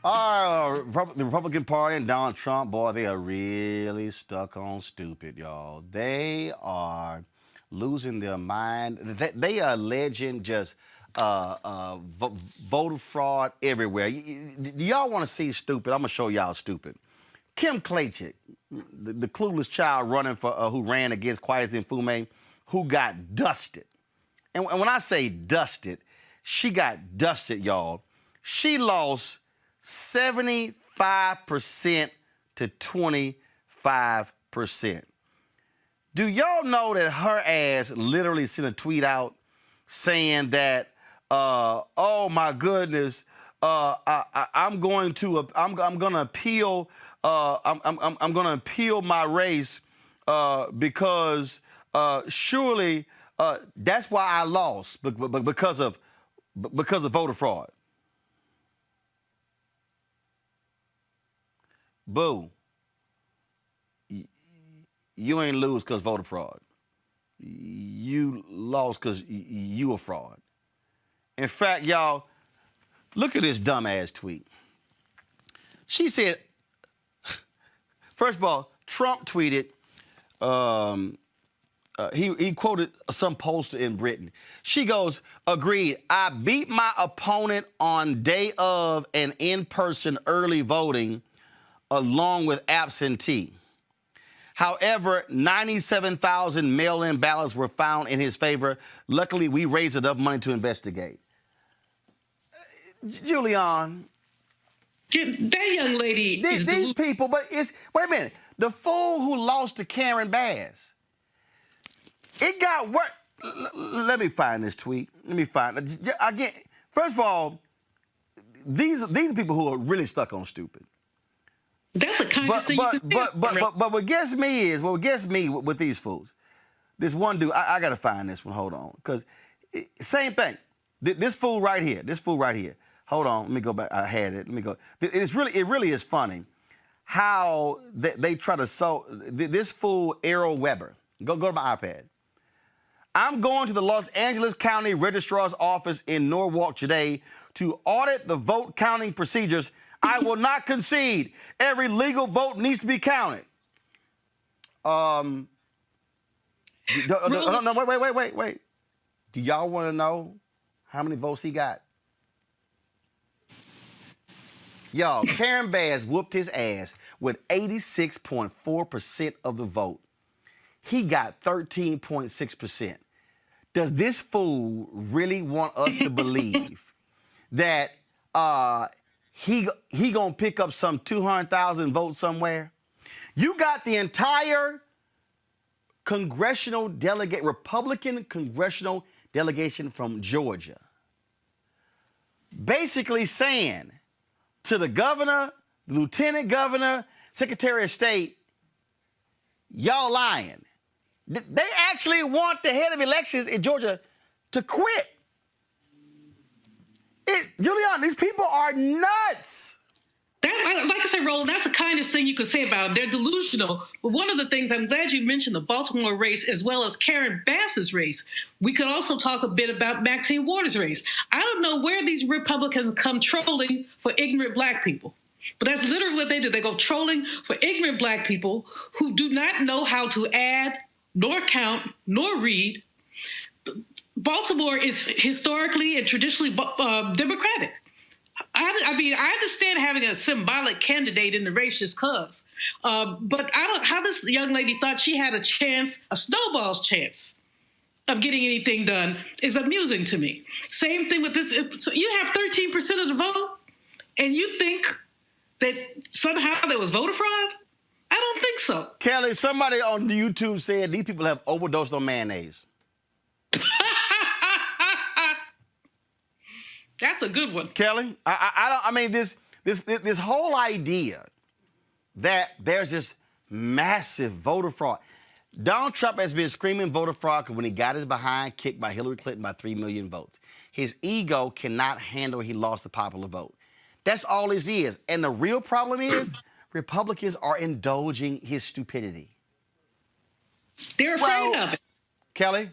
The Republican Party and Donald Trump, boy, they are really stuck on stupid, y'all. They are losing their mind. They are alleging just voter fraud everywhere. Do y'all want to see stupid? I'm going to show y'all stupid. Kim Klacik, the clueless child running for who ran against Kweisi Mfume, who got dusted. And when I say dusted, she got dusted, y'all. She lost 75% to 25%. Do y'all know that her ass literally sent a tweet out saying that, oh my goodness, I'm going to appeal. I'm going to appeal my race because surely that's why I lost, because of voter fraud. Boo. You ain't lose because voter fraud. You lost because you a fraud. In fact, y'all, look at this dumbass tweet. She said, first of all, Trump tweeted, he quoted some pollster in Britain. She goes, agreed, I beat my opponent on day of and in-person early voting along with absentee. However, 97,000 mail-in ballots were found in his favor. Luckily, we raised enough money to investigate. Julian. That young lady These people, but it's, wait a minute. The fool who lost to Karen Bass. It got worse. Let me find this tweet. Let me find it. Again, first of all, these are people who are really stuck on stupid. That's the kindest thing you can say. But what gets me with these fools, this one dude, I got to find this one. Hold on. Because same thing. This fool right here. Hold on. Let me go back. I had it. Let me go. It really is funny how they try to this fool, Errol Weber. Go to my iPad. I'm going to the Los Angeles County Registrar's Office in Norwalk today to audit the vote counting procedures. I will not concede. Every legal vote needs to be counted. No, wait. Do y'all want to know how many votes he got? Y'all, Karen Bass whooped his ass with 86.4% of the vote. He got 13.6%. Does this fool really want us to believe that he gonna pick up some 200,000 votes somewhere? You got the entire Republican congressional delegation from Georgia basically saying to the governor, the lieutenant governor, secretary of state, y'all lying. They actually want the head of elections in Georgia to quit. Julian, these people are nuts. Like I said, Roland, that's the kindest thing you could say about them. They're delusional. But one of the things, I'm glad you mentioned the Baltimore race as well as Karen Bass's race. We could also talk a bit about Maxine Waters' race. I don't know where these Republicans come trolling for ignorant black people. But that's literally what they do. They go trolling for ignorant black people who do not know how to add, nor count, nor read. Baltimore is historically and traditionally Democratic. I mean, I understand having a symbolic candidate in the race just cause, but how this young lady thought she had a chance, a snowball's chance of getting anything done is amusing to me. Same thing with this. So you have 13% of the vote, and you think that somehow there was voter fraud? I don't think so. Kelly, somebody on YouTube said these people have overdosed on mayonnaise. That's a good one. Kelly, I mean, this whole idea that there's this massive voter fraud. Donald Trump has been screaming voter fraud when he got his behind kicked by Hillary Clinton by 3 million votes. His ego cannot handle he lost the popular vote. That's all this is. And the real problem is Republicans are indulging his stupidity. They're afraid of it. Kelly?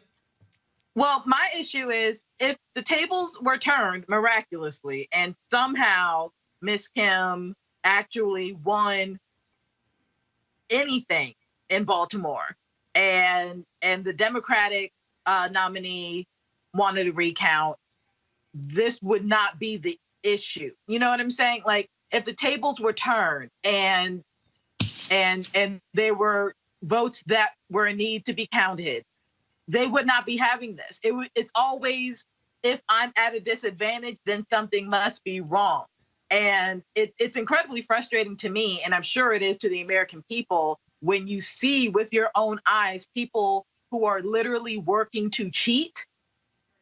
Well, my issue is if the tables were turned miraculously and somehow Miss Kim actually won anything in Baltimore and the Democratic nominee wanted to recount, this would not be the issue. You know what I'm saying? Like if the tables were turned and there were votes that were in need to be counted, they would not be having this. It's always if I'm at a disadvantage, then something must be wrong. And it's incredibly frustrating to me, and I'm sure it is to the American people, when you see with your own eyes people who are literally working to cheat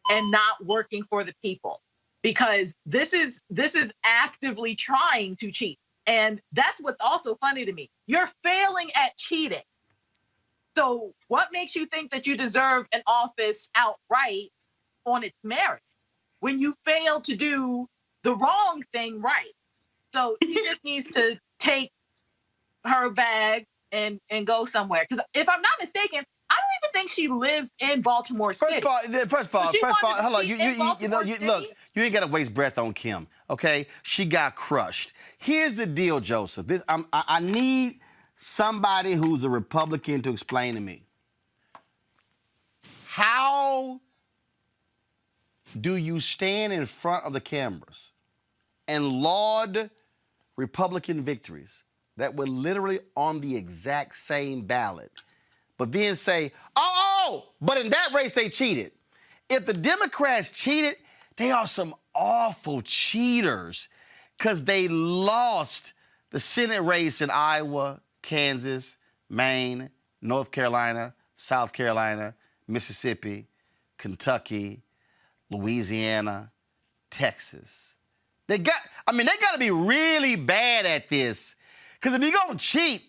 and not working for the people, because this is actively trying to cheat. And that's what's also funny to me. You're failing at cheating. So what makes you think that you deserve an office outright on its merit when you fail to do the wrong thing right? So he just needs to take her bag and go somewhere. Because if I'm not mistaken, I don't even think she lives in Baltimore City. First of all, hold on. You look, you ain't got to waste breath on Kim, okay? She got crushed. Here's the deal, Joseph. I need somebody who's a Republican to explain to me. How do you stand in front of the cameras and laud Republican victories that were literally on the exact same ballot, but then say, but in that race they cheated? If the Democrats cheated, they are some awful cheaters because they lost the Senate race in Iowa, Kansas, Maine, North Carolina, South Carolina, Mississippi, Kentucky, Louisiana, Texas. They got to be really bad at this, because if you're going to cheat,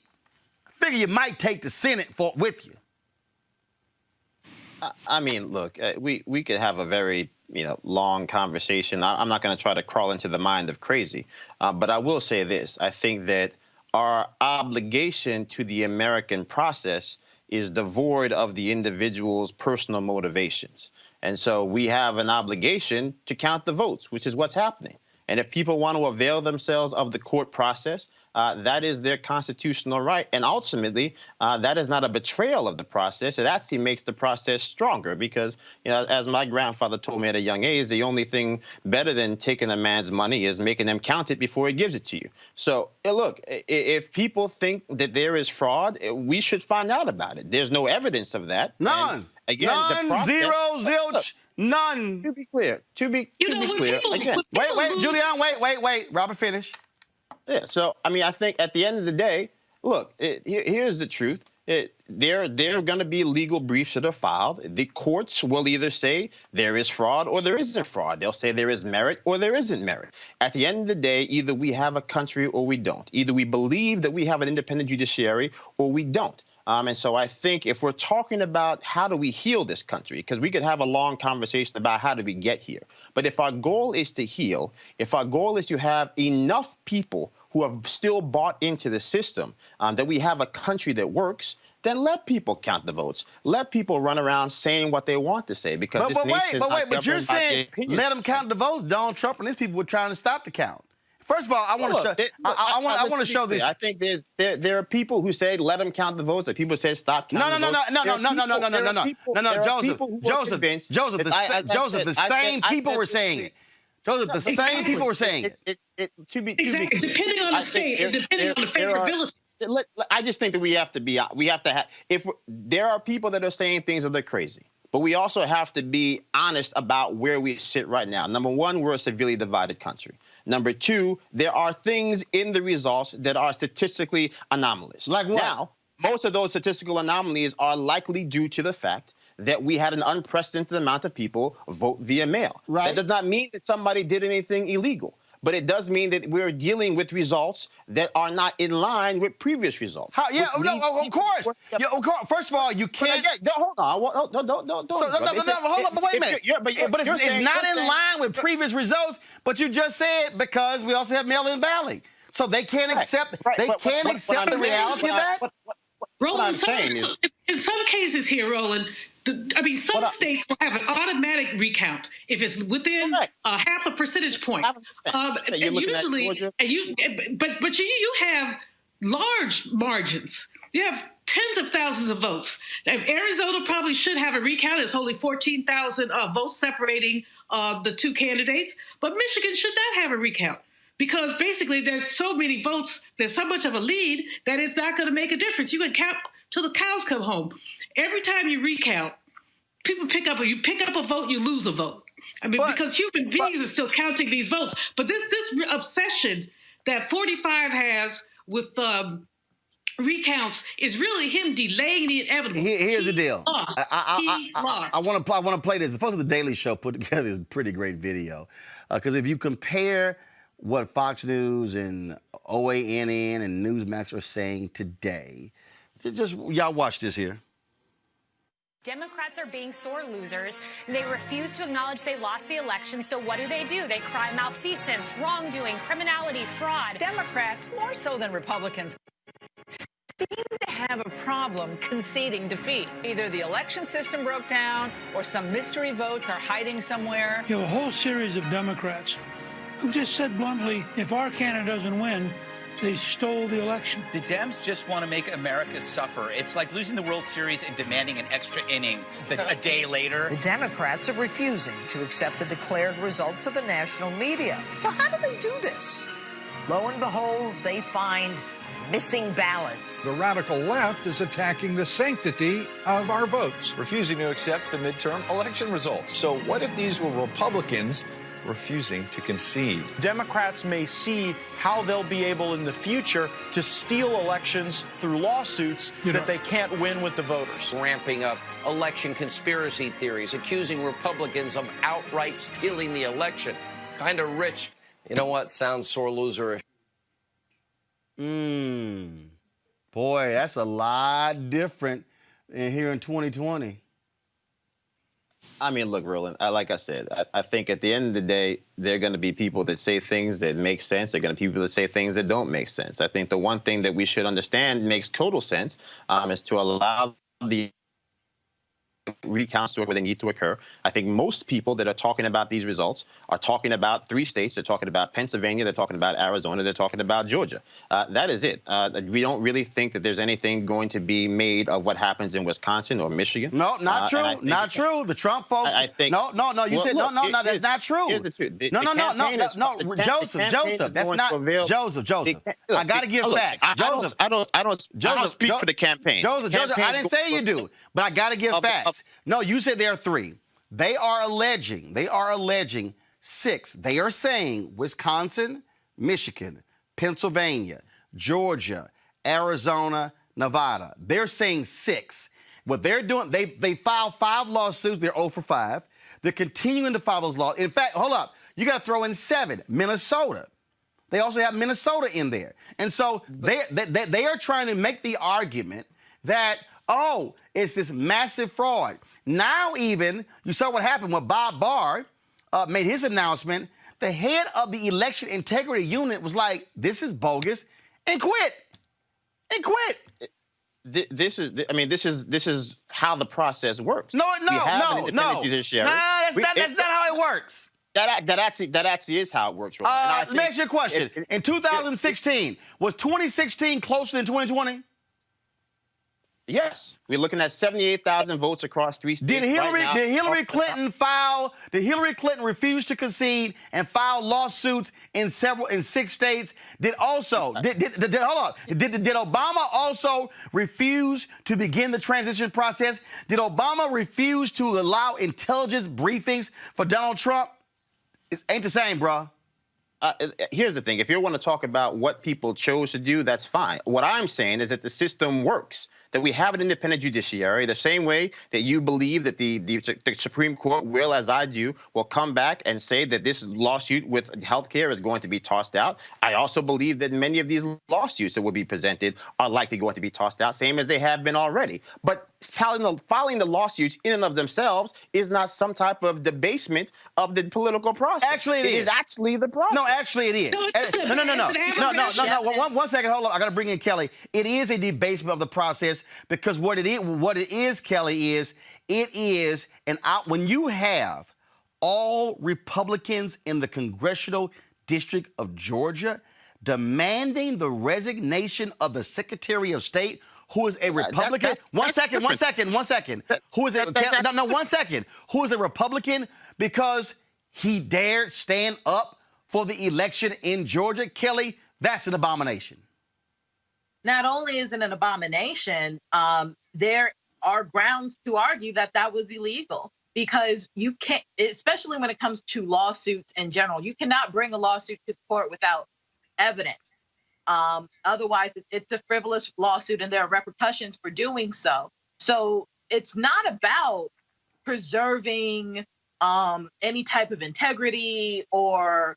I figure you might take the Senate with you. I mean, look, we could have a very long conversation. I'm not going to try to crawl into the mind of crazy, but I will say this. I think that our obligation to the American process is devoid of the individual's personal motivations. And so we have an obligation to count the votes, which is what's happening. And if people want to avail themselves of the court process, that is their constitutional right. And ultimately, that is not a betrayal of the process. It actually makes the process stronger because, as my grandfather told me at a young age, the only thing better than taking a man's money is making them count it before he gives it to you. So, look, if people think that there is fraud, we should find out about it. There's no evidence of that. None. And again, none, zero, zilch. Look, none. To be clear, again. Wait, Julian, wait. Robert, finish. Yeah, so, I think at the end of the day, look, here's the truth. There are going to be legal briefs that are filed. The courts will either say there is fraud or there isn't fraud. They'll say there is merit or there isn't merit. At the end of the day, either we have a country or we don't. Either we believe that we have an independent judiciary or we don't. And so I think if we're talking about how do we heal this country, because we could have a long conversation about how do we get here. But if our goal is to heal, if our goal is to have enough people who have still bought into the system, that we have a country that works, then let people count the votes. Let people run around saying what they want to say. Because but you're saying let them count the votes. Donald Trump and his people were trying to stop the count. First of all, I want to show this. I think there are people who say let them count the votes. That people say stop counting the votes. No, Joseph, the same people were saying it. Joseph, the same people were saying it. Exactly. Depending on the state, depending on the favorability. I just think that we have to have. There are people that are saying things that are crazy. But we also have to be honest about where we sit right now. Number one, we're a severely divided country. Number two, there are things in the results that are statistically anomalous. Like what? Now, most of those statistical anomalies are likely due to the fact that we had an unprecedented amount of people vote via mail. Right. That does not mean that somebody did anything illegal. But it does mean that we're dealing with results that are not in line with previous results. Of course. First of all, you can't. Hold on. Don't. Hold on. But wait a minute. But it's not in line with previous results. But you just said because we also have mail-in balloting, so they can't accept. They can't accept the reality of that. Roland, in some cases here, Roland. Some states will have an automatic recount if it's within half a percentage point. But you have large margins. You have tens of thousands of votes. Now, Arizona probably should have a recount. It's only 14,000 votes separating the two candidates. But Michigan should not have a recount because basically there's so many votes, there's so much of a lead that it's not going to make a difference. You can count till the cows come home. Every time you recount, you pick up a vote, you lose a vote. I mean, because human beings are still counting these votes. But this obsession that 45 has with recounts is really him delaying the inevitable. Here's the deal. Lost. He lost. I want to play this. The folks at the Daily Show put together this pretty great video, because if you compare what Fox News and OANN and Newsmax are saying today, just y'all watch this here. Democrats are being sore losers. They refuse to acknowledge they lost the election. So what do? They cry malfeasance, wrongdoing, criminality, fraud. Democrats, more so than Republicans, seem to have a problem conceding defeat. Either the election system broke down or some mystery votes are hiding somewhere. You have a whole series of Democrats who've just said bluntly, if our candidate doesn't win, they stole the election. The Dems just want to make America suffer. It's like losing the World Series and demanding an extra inning a day later. The Democrats are refusing to accept the declared results of the national media. So how do they do this? Lo and behold, they find missing ballots. The radical left is attacking the sanctity of our votes, refusing to accept the midterm election results. So what if these were Republicans refusing to concede? Democrats may see how they'll be able in the future to steal elections through lawsuits that they can't win with the voters. Ramping up election conspiracy theories, accusing Republicans of outright stealing the election. Kind of rich. You know what? Sounds sore loserish. Boy, that's a lot different than here in 2020. I mean, look, Roland, like I said, I think at the end of the day, there are going to be people that say things that make sense. There are going to be people that say things that don't make sense. I think the one thing that we should understand makes total sense is to allow the recounts to where they need to occur. I think most people that are talking about these results are talking about 3 states. They're talking about Pennsylvania. They're talking about Arizona. They're talking about Georgia. That is it. We don't really think that there's anything going to be made of what happens in Wisconsin or Michigan. No, not true. Not true. The Trump folks. I think. No. You said no. That's not true. Here's the truth. No. Joseph. That's not Joseph. I got to give facts. Joseph. I don't speak for the campaign. Joseph. I didn't say you do, but I got to give facts. No, you said there are 3. They are alleging 6. They are saying Wisconsin, Michigan, Pennsylvania, Georgia, Arizona, Nevada. They're saying 6. What they're doing, they filed 5 lawsuits. They're 0 for 5. They're continuing to file those laws. In fact, hold up. You got to throw in 7. Minnesota. They also have Minnesota in there. And so they are trying to make the argument that, oh, it's this massive fraud. Now even, you saw what happened when Bob Barr made his announcement. The head of the election integrity unit was like, this is bogus, and quit. This is how the process works. No. That's not how it works. That actually is how it works. Let me ask you a question. In 2016, was 2016 closer than 2020? Yes, we're looking at 78,000 votes across 3 states. Did Hillary Clinton refuse to concede and file lawsuits in 6 states? Did Obama also refuse to begin the transition process? Did Obama refuse to allow intelligence briefings for Donald Trump? It ain't the same, bro. Here's the thing. If you want to talk about what people chose to do, that's fine. What I'm saying is that the system works, that we have an independent judiciary, the same way that you believe that the Supreme Court will, as I do, will come back and say that this lawsuit with healthcare is going to be tossed out. I also believe that many of these lawsuits that will be presented are likely going to be tossed out, same as they have been already. But filing the lawsuits in and of themselves is not some type of debasement of the political process. Actually, it is actually the process. No, actually, it is. No. 1 second. Hold on. I got to bring in Kelly. It is a debasement of the process because what it is, Kelly, is when you have all Republicans in the congressional district of Georgia demanding the resignation of the Secretary of State, who is a Republican. One second. Who is a Republican because he dared stand up for the election in Georgia? Kelly, that's an abomination. Not only is it an abomination, there are grounds to argue that was illegal. because you can't, especially when it comes to lawsuits in general, you cannot bring a lawsuit to the court without evidence. Otherwise, it's a frivolous lawsuit and there are repercussions for doing so. So it's not about preserving any type of integrity or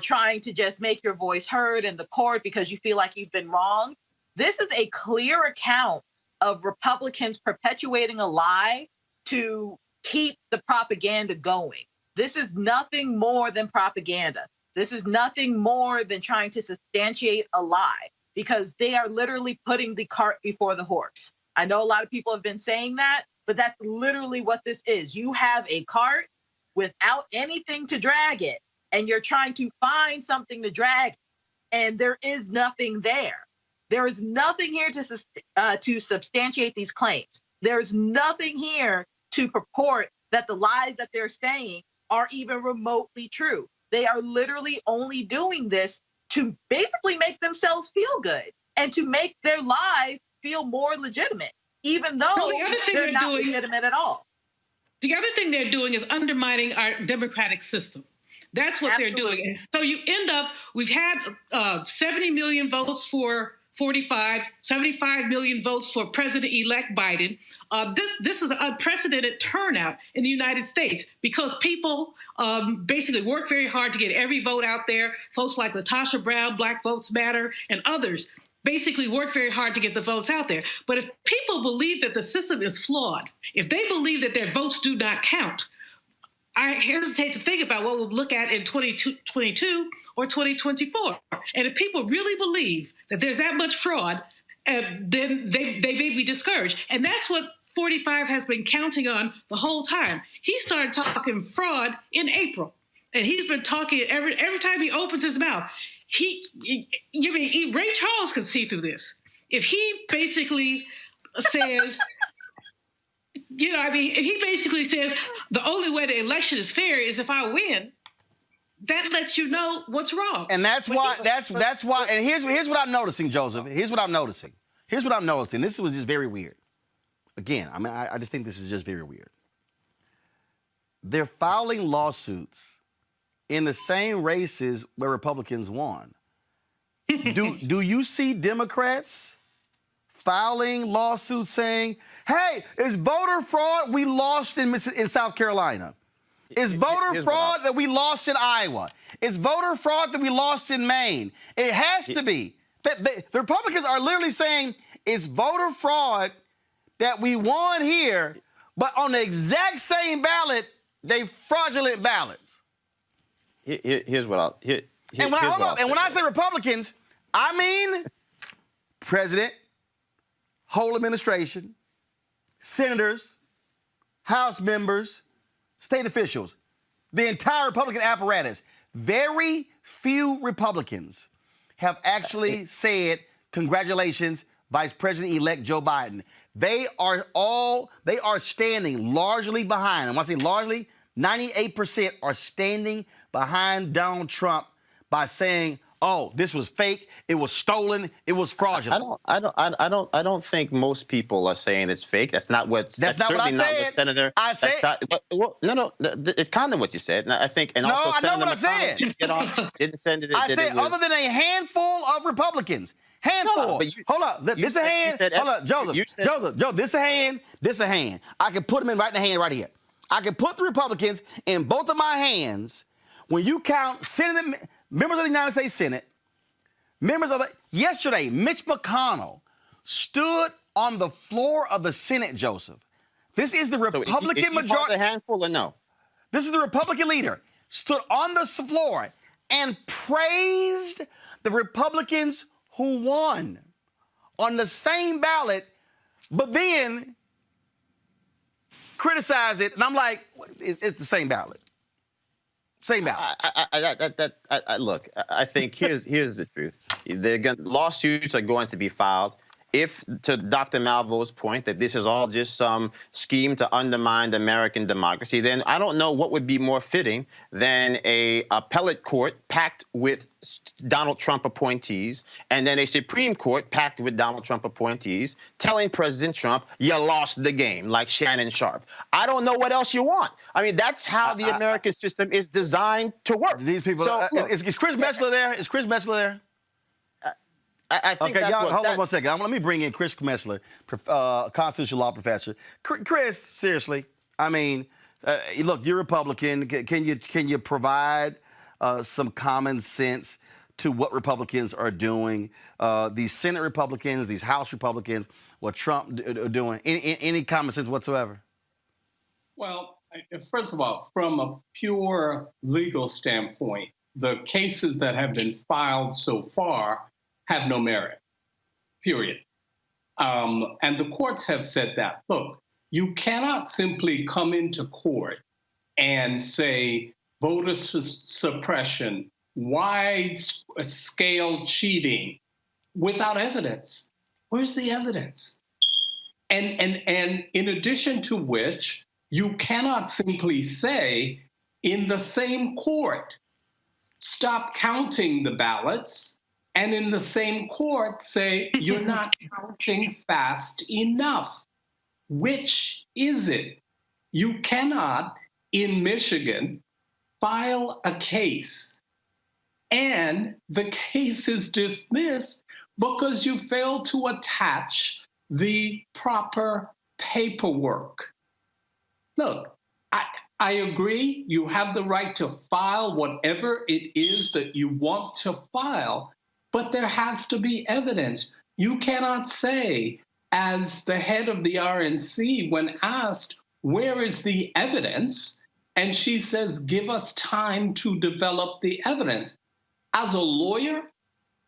trying to just make your voice heard in the court because you feel like you've been wrong. This is a clear account of Republicans perpetuating a lie to keep the propaganda going. This is nothing more than propaganda. This is nothing more than trying to substantiate a lie because they are literally putting the cart before the horse. I know a lot of people have been saying that, but that's literally what this is. You have a cart without anything to drag it, and you're trying to find something to drag, and there is nothing there. There is nothing here to substantiate these claims. There's nothing here to purport that the lies that they're saying are even remotely true. They are literally only doing this to basically make themselves feel good and to make their lies feel more legitimate, even though they're not legitimate at all. The other thing they're doing is undermining our democratic system. That's what they're doing. So you end up, we've had 70 million votes for 45, 75 million votes for President-elect Biden. This is an unprecedented turnout in the United States because people basically work very hard to get every vote out there. Folks like Latasha Brown, Black Votes Matter, and others basically work very hard to get the votes out there. But if people believe that the system is flawed, if they believe that their votes do not count, I hesitate to think about what we'll look at in 2022 or 2024. And if people really believe that there's that much fraud, then they may be discouraged. And that's what 45 has been counting on the whole time. He started talking fraud in April, and he's been talking every time he opens his mouth. Ray Charles can see through this. If he basically says, if he basically says the only way the election is fair is if I win, that lets you know what's wrong. And that's why. And here's what I'm noticing, Joseph. Here's what I'm noticing. This was just very weird. Again, I just think this is just very weird. They're filing lawsuits in the same races where Republicans won. Do you see Democrats filing lawsuits saying, hey, it's voter fraud we lost in South Carolina? It's voter fraud that we lost in Iowa. It's voter fraud that we lost in Maine. It has to be. The Republicans are literally saying it's voter fraud that we won here, but on the exact same ballot, they fraudulent ballots. Here's what I'll... And when I say Republicans, I mean president, whole administration, senators, House members, state officials, the entire Republican apparatus. Very few Republicans have actually said, congratulations, Vice President-elect Joe Biden. They are standing largely behind, and when I say largely, 98% are standing behind Donald Trump by saying, oh, this was fake, it was stolen, it was fraudulent. I don't think most people are saying it's fake. That's not what. That's not what I said. Not what Senator. I said. No. It's kind of what you said. And I think. And no, also I know Senator what I said. Didn't send it. I said other than a handful of Republicans. Handful. Hold up. This a hand. Hold up, Joseph. Joe, this a hand. This a hand. I can put them in right in the hand right here. I can put the Republicans in both of my hands. When you count members of the United States Senate, yesterday, Mitch McConnell stood on the floor of the Senate, Joseph. This is the Republican majority. A handful or no? This is the Republican leader, stood on the floor and praised the Republicans who won on the same ballot, but then criticized it. And I'm like, it's the same ballot. Same ballot. Look, I think here's the truth. Lawsuits are going to be filed, if, to Dr. Malvo's point, that this is all just some scheme to undermine American democracy, then I don't know what would be more fitting than a appellate court packed with Donald Trump appointees and then a Supreme Court packed with Donald Trump appointees telling President Trump, you lost the game, like Shannon Sharp. I don't know what else you want. I mean, that's how the American system is designed to work. These people, So, look, is Chris Messler there? Is Chris Messler there? I think okay, that's y'all, what, hold on one second. Let me bring in Chris Messler, constitutional law professor. Chris, seriously, I mean, look, you're Republican. Can you provide some common sense to what Republicans are doing? These Senate Republicans, these House Republicans, what Trump are doing? Any common sense whatsoever? Well, first of all, from a pure legal standpoint, the cases that have been filed so far have no merit, period. And the courts have said that. Look, you cannot simply come into court and say voter suppression, wide-scale cheating without evidence. Where's the evidence? And in addition to which, you cannot simply say in the same court, stop counting the ballots, and in the same court say, you're not counting fast enough. Which is it? You cannot, in Michigan, file a case and the case is dismissed because you failed to attach the proper paperwork. Look, I agree, you have the right to file whatever it is that you want to file, but there has to be evidence. You cannot say, as the head of the RNC, when asked, where is the evidence? And she says, give us time to develop the evidence. As a lawyer,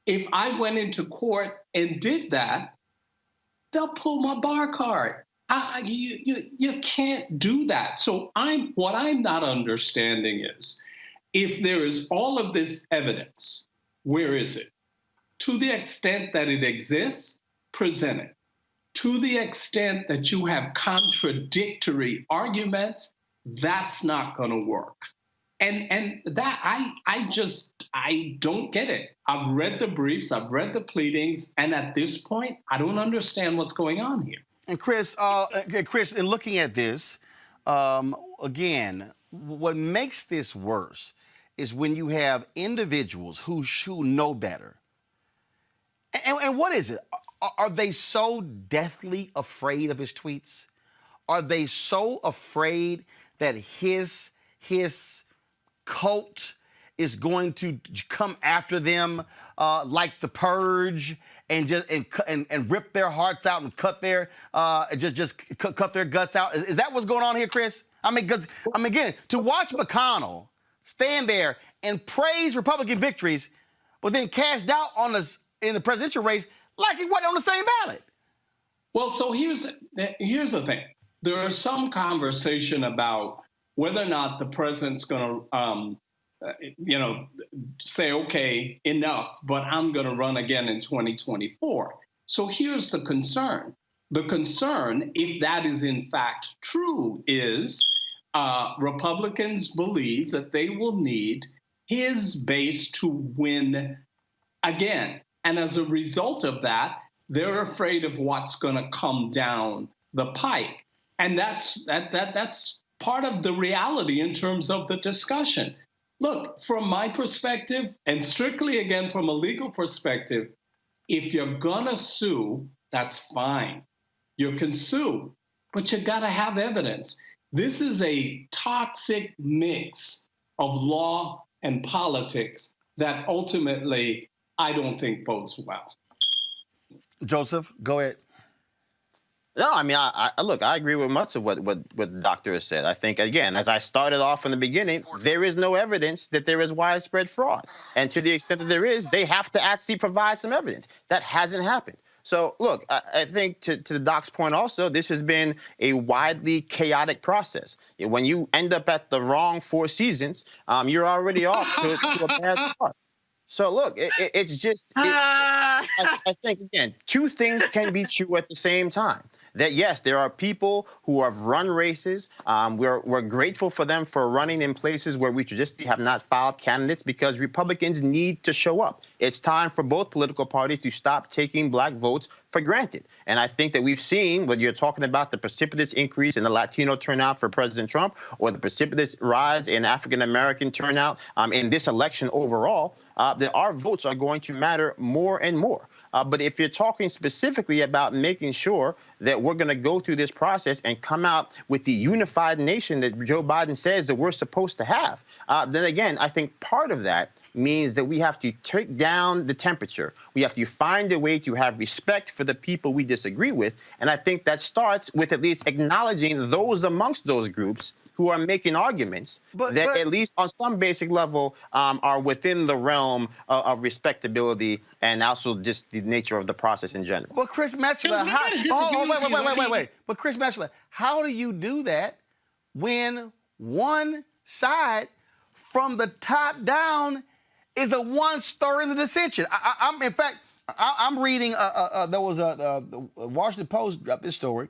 if I went into court and did that, they'll pull my bar card. You can't do that. So what I'm not understanding is, if there is all of this evidence, where is it? To the extent that it exists, present it. To the extent that you have contradictory arguments, that's not going to work. And that I don't get it. I've read the briefs, I've read the pleadings, and at this point, I don't understand what's going on here. And Chris, in looking at this, again, what makes this worse is when you have individuals who know better. And what is it? Are they so deathly afraid of his tweets? Are they so afraid that his cult is going to come after them like the Purge and rip their hearts out and cut their cut their guts out? Is that what's going on here, Chris? I mean, again, to watch McConnell stand there and praise Republican victories, but then cast doubt on us in the presidential race like he wasn't on the same ballot. Well, so here's the thing. There is some conversation about whether or not the president's going to, say, okay, enough, but I'm going to run again in 2024. So here's the concern. The concern, if that is in fact true, is Republicans believe that they will need his base to win again. And as a result of that, they're afraid of what's going to come down the pike. And that's part of the reality in terms of the discussion. Look, from my perspective, and strictly again from a legal perspective, if you're going to sue, that's fine. You can sue, but you got to have evidence. This is a toxic mix of law and politics that ultimately I don't think bodes well. Joseph, go ahead. No, I mean, look, I agree with much of what the doctor has said. I think, again, as I started off in the beginning, there is no evidence that there is widespread fraud. And to the extent that there is, they have to actually provide some evidence. That hasn't happened. So, look, I think to the doc's point also, this has been a widely chaotic process. When you end up at the wrong Four Seasons, you're already off to a bad start. So look, it's just, I think, again, two things can be true at the same time. That, yes, there are people who have run races. We're grateful for them for running in places where we traditionally have not filed candidates because Republicans need to show up. It's time for both political parties to stop taking black votes for granted. And I think that we've seen, when you're talking about the precipitous increase in the Latino turnout for President Trump or the precipitous rise in African-American turnout in this election overall, that our votes are going to matter more and more. But if you're talking specifically about making sure that we're going to go through this process and come out with the unified nation that Joe Biden says that we're supposed to have, then again, I think part of that means that we have to take down the temperature. We have to find a way to have respect for the people we disagree with. And I think that starts with at least acknowledging those amongst those groups who are making arguments that at least on some basic level are within the realm of respectability and also just the nature of the process in general. But Chris Metzler, wait. But Chris Metzler, how do you do that when one side from the top down is the one stirring the dissension? I'm reading, there was a Washington Post dropped this story.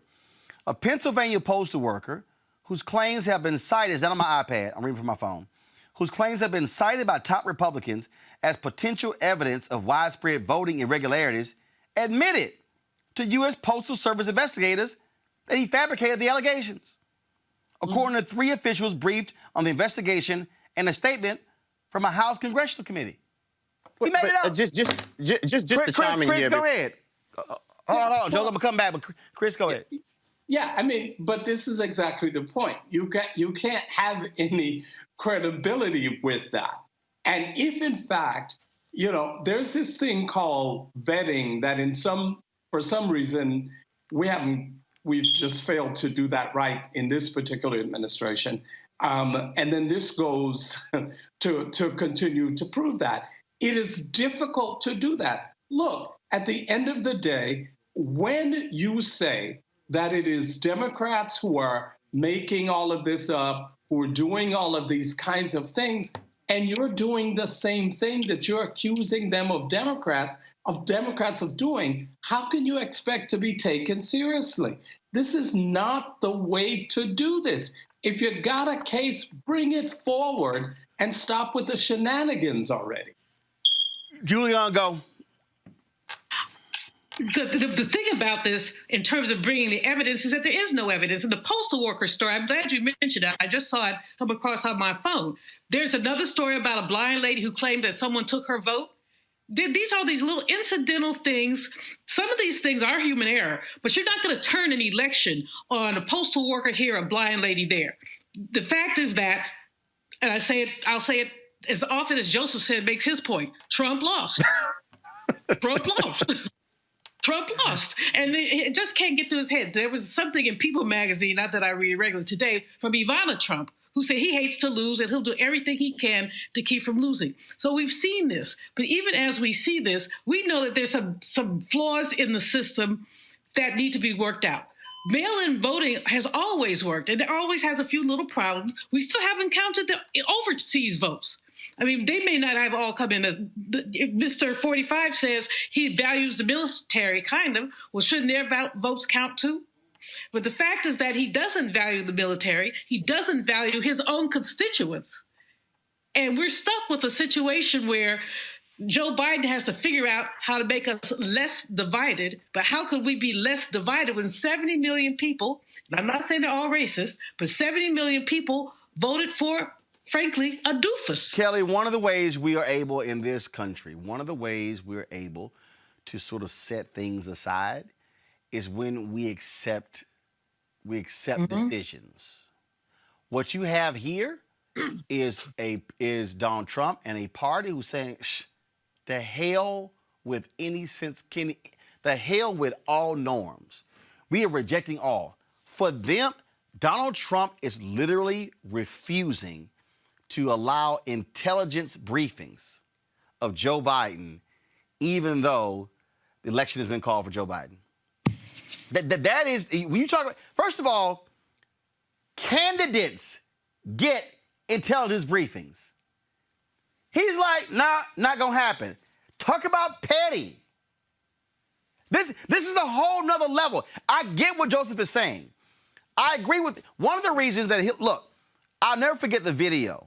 A Pennsylvania postal worker whose claims have been cited, it's not on my iPad, I'm reading from my phone, whose claims have been cited by top Republicans as potential evidence of widespread voting irregularities, admitted to U.S. Postal Service investigators that he fabricated the allegations. According to three officials briefed on the investigation and a statement from a House Congressional Committee. He made it up. Just to chime in Chris, here. go ahead. Hold on, Joe, I'm going to come back, but Chris, go ahead. Yeah, I mean, but this is exactly the point. You can't have any credibility with that. And if, in fact, there's this thing called vetting that for some reason, we've just failed to do that right in this particular administration. And then this goes to continue to prove that. It is difficult to do that. Look, at the end of the day, when you say that it is Democrats who are making all of this up, who are doing all of these kinds of things, and you're doing the same thing that you're accusing them of Democrats of doing, how can you expect to be taken seriously? This is not the way to do this. If you got a case, bring it forward and stop with the shenanigans already. Julian, go. The thing about this, in terms of bringing the evidence, is that there is no evidence. In the postal worker story, I'm glad you mentioned that. I just saw it come across on my phone. There's another story about a blind lady who claimed that someone took her vote. These are these little incidental things. Some of these things are human error, but you're not going to turn an election on a postal worker here, a blind lady there. The fact is that, and I'll say it as often as Joseph said, makes his point. Trump lost. Trump lost. Trump lost, and it just can't get through his head. There was something in People magazine, not that I read regularly today, from Ivana Trump, who said he hates to lose and he'll do everything he can to keep from losing. So we've seen this, but even as we see this, we know that there's some flaws in the system that need to be worked out. Mail-in voting has always worked, and it always has a few little problems. We still haven't counted the overseas votes. I mean, they may not have all come in. Mr. 45 says he values the military, kind of. Well, shouldn't their votes count too? But the fact is that he doesn't value the military. He doesn't value his own constituents. And we're stuck with a situation where Joe Biden has to figure out how to make us less divided. But how could we be less divided when 70 million people, and I'm not saying they're all racist, but 70 million people voted for, frankly, a doofus? Kelly, one of the ways we are able in this country, one of the ways we're able to sort of set things aside is when we accept decisions. What you have here is Donald Trump and a party who's saying, the hell with any sense, the hell with all norms. We are rejecting all. For them, Donald Trump is literally refusing to allow intelligence briefings of Joe Biden, even though the election has been called for Joe Biden. That is, when you talk about, first of all, candidates get intelligence briefings. He's like, nah, not gonna happen. Talk about petty. This is a whole nother level. I get what Joseph is saying. I agree with one of the reasons that look, I'll never forget the video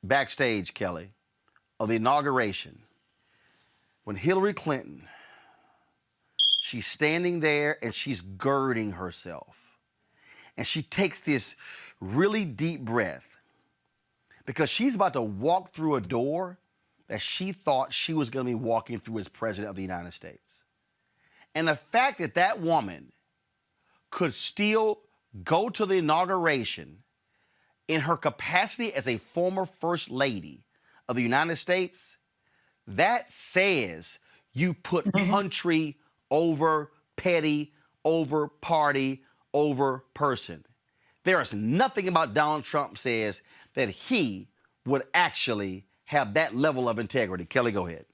backstage, Kelly, of the inauguration when Hillary Clinton, she's standing there and she's girding herself. And she takes this really deep breath because she's about to walk through a door that she thought she was going to be walking through as president of the United States. And the fact that that woman could still go to the inauguration in her capacity as a former first lady of the United States, that says you put country over petty, over party, over person. There is nothing about Donald Trump says that he would actually have that level of integrity. Kelly, go ahead.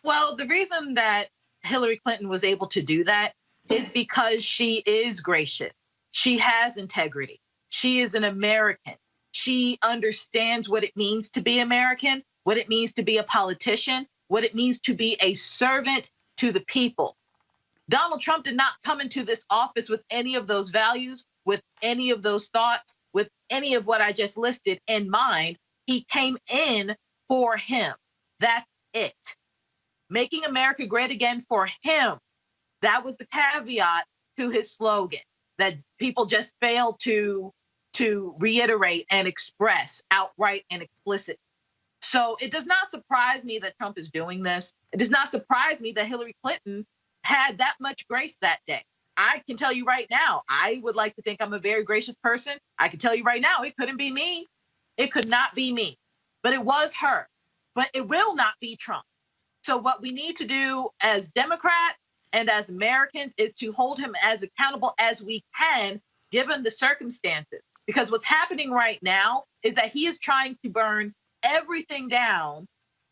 Well, the reason that Hillary Clinton was able to do that is because she is gracious. She has integrity. She is an American. She understands what it means to be American, what it means to be a politician, what it means to be a servant to the people. Donald Trump did not come into this office with any of those values, with any of those thoughts, with any of what I just listed in mind. He came in for him. That's it. Making America great again for him. That was the caveat to his slogan that people just failed to reiterate and express outright and explicit. So it does not surprise me that Trump is doing this. It does not surprise me that Hillary Clinton had that much grace that day. I can tell you right now, I would like to think I'm a very gracious person. I can tell you right now, it couldn't be me. It could not be me, but it was her. But it will not be Trump. So what we need to do as Democrats and as Americans is to hold him as accountable as we can, given the circumstances. Because what's happening right now is that he is trying to burn everything down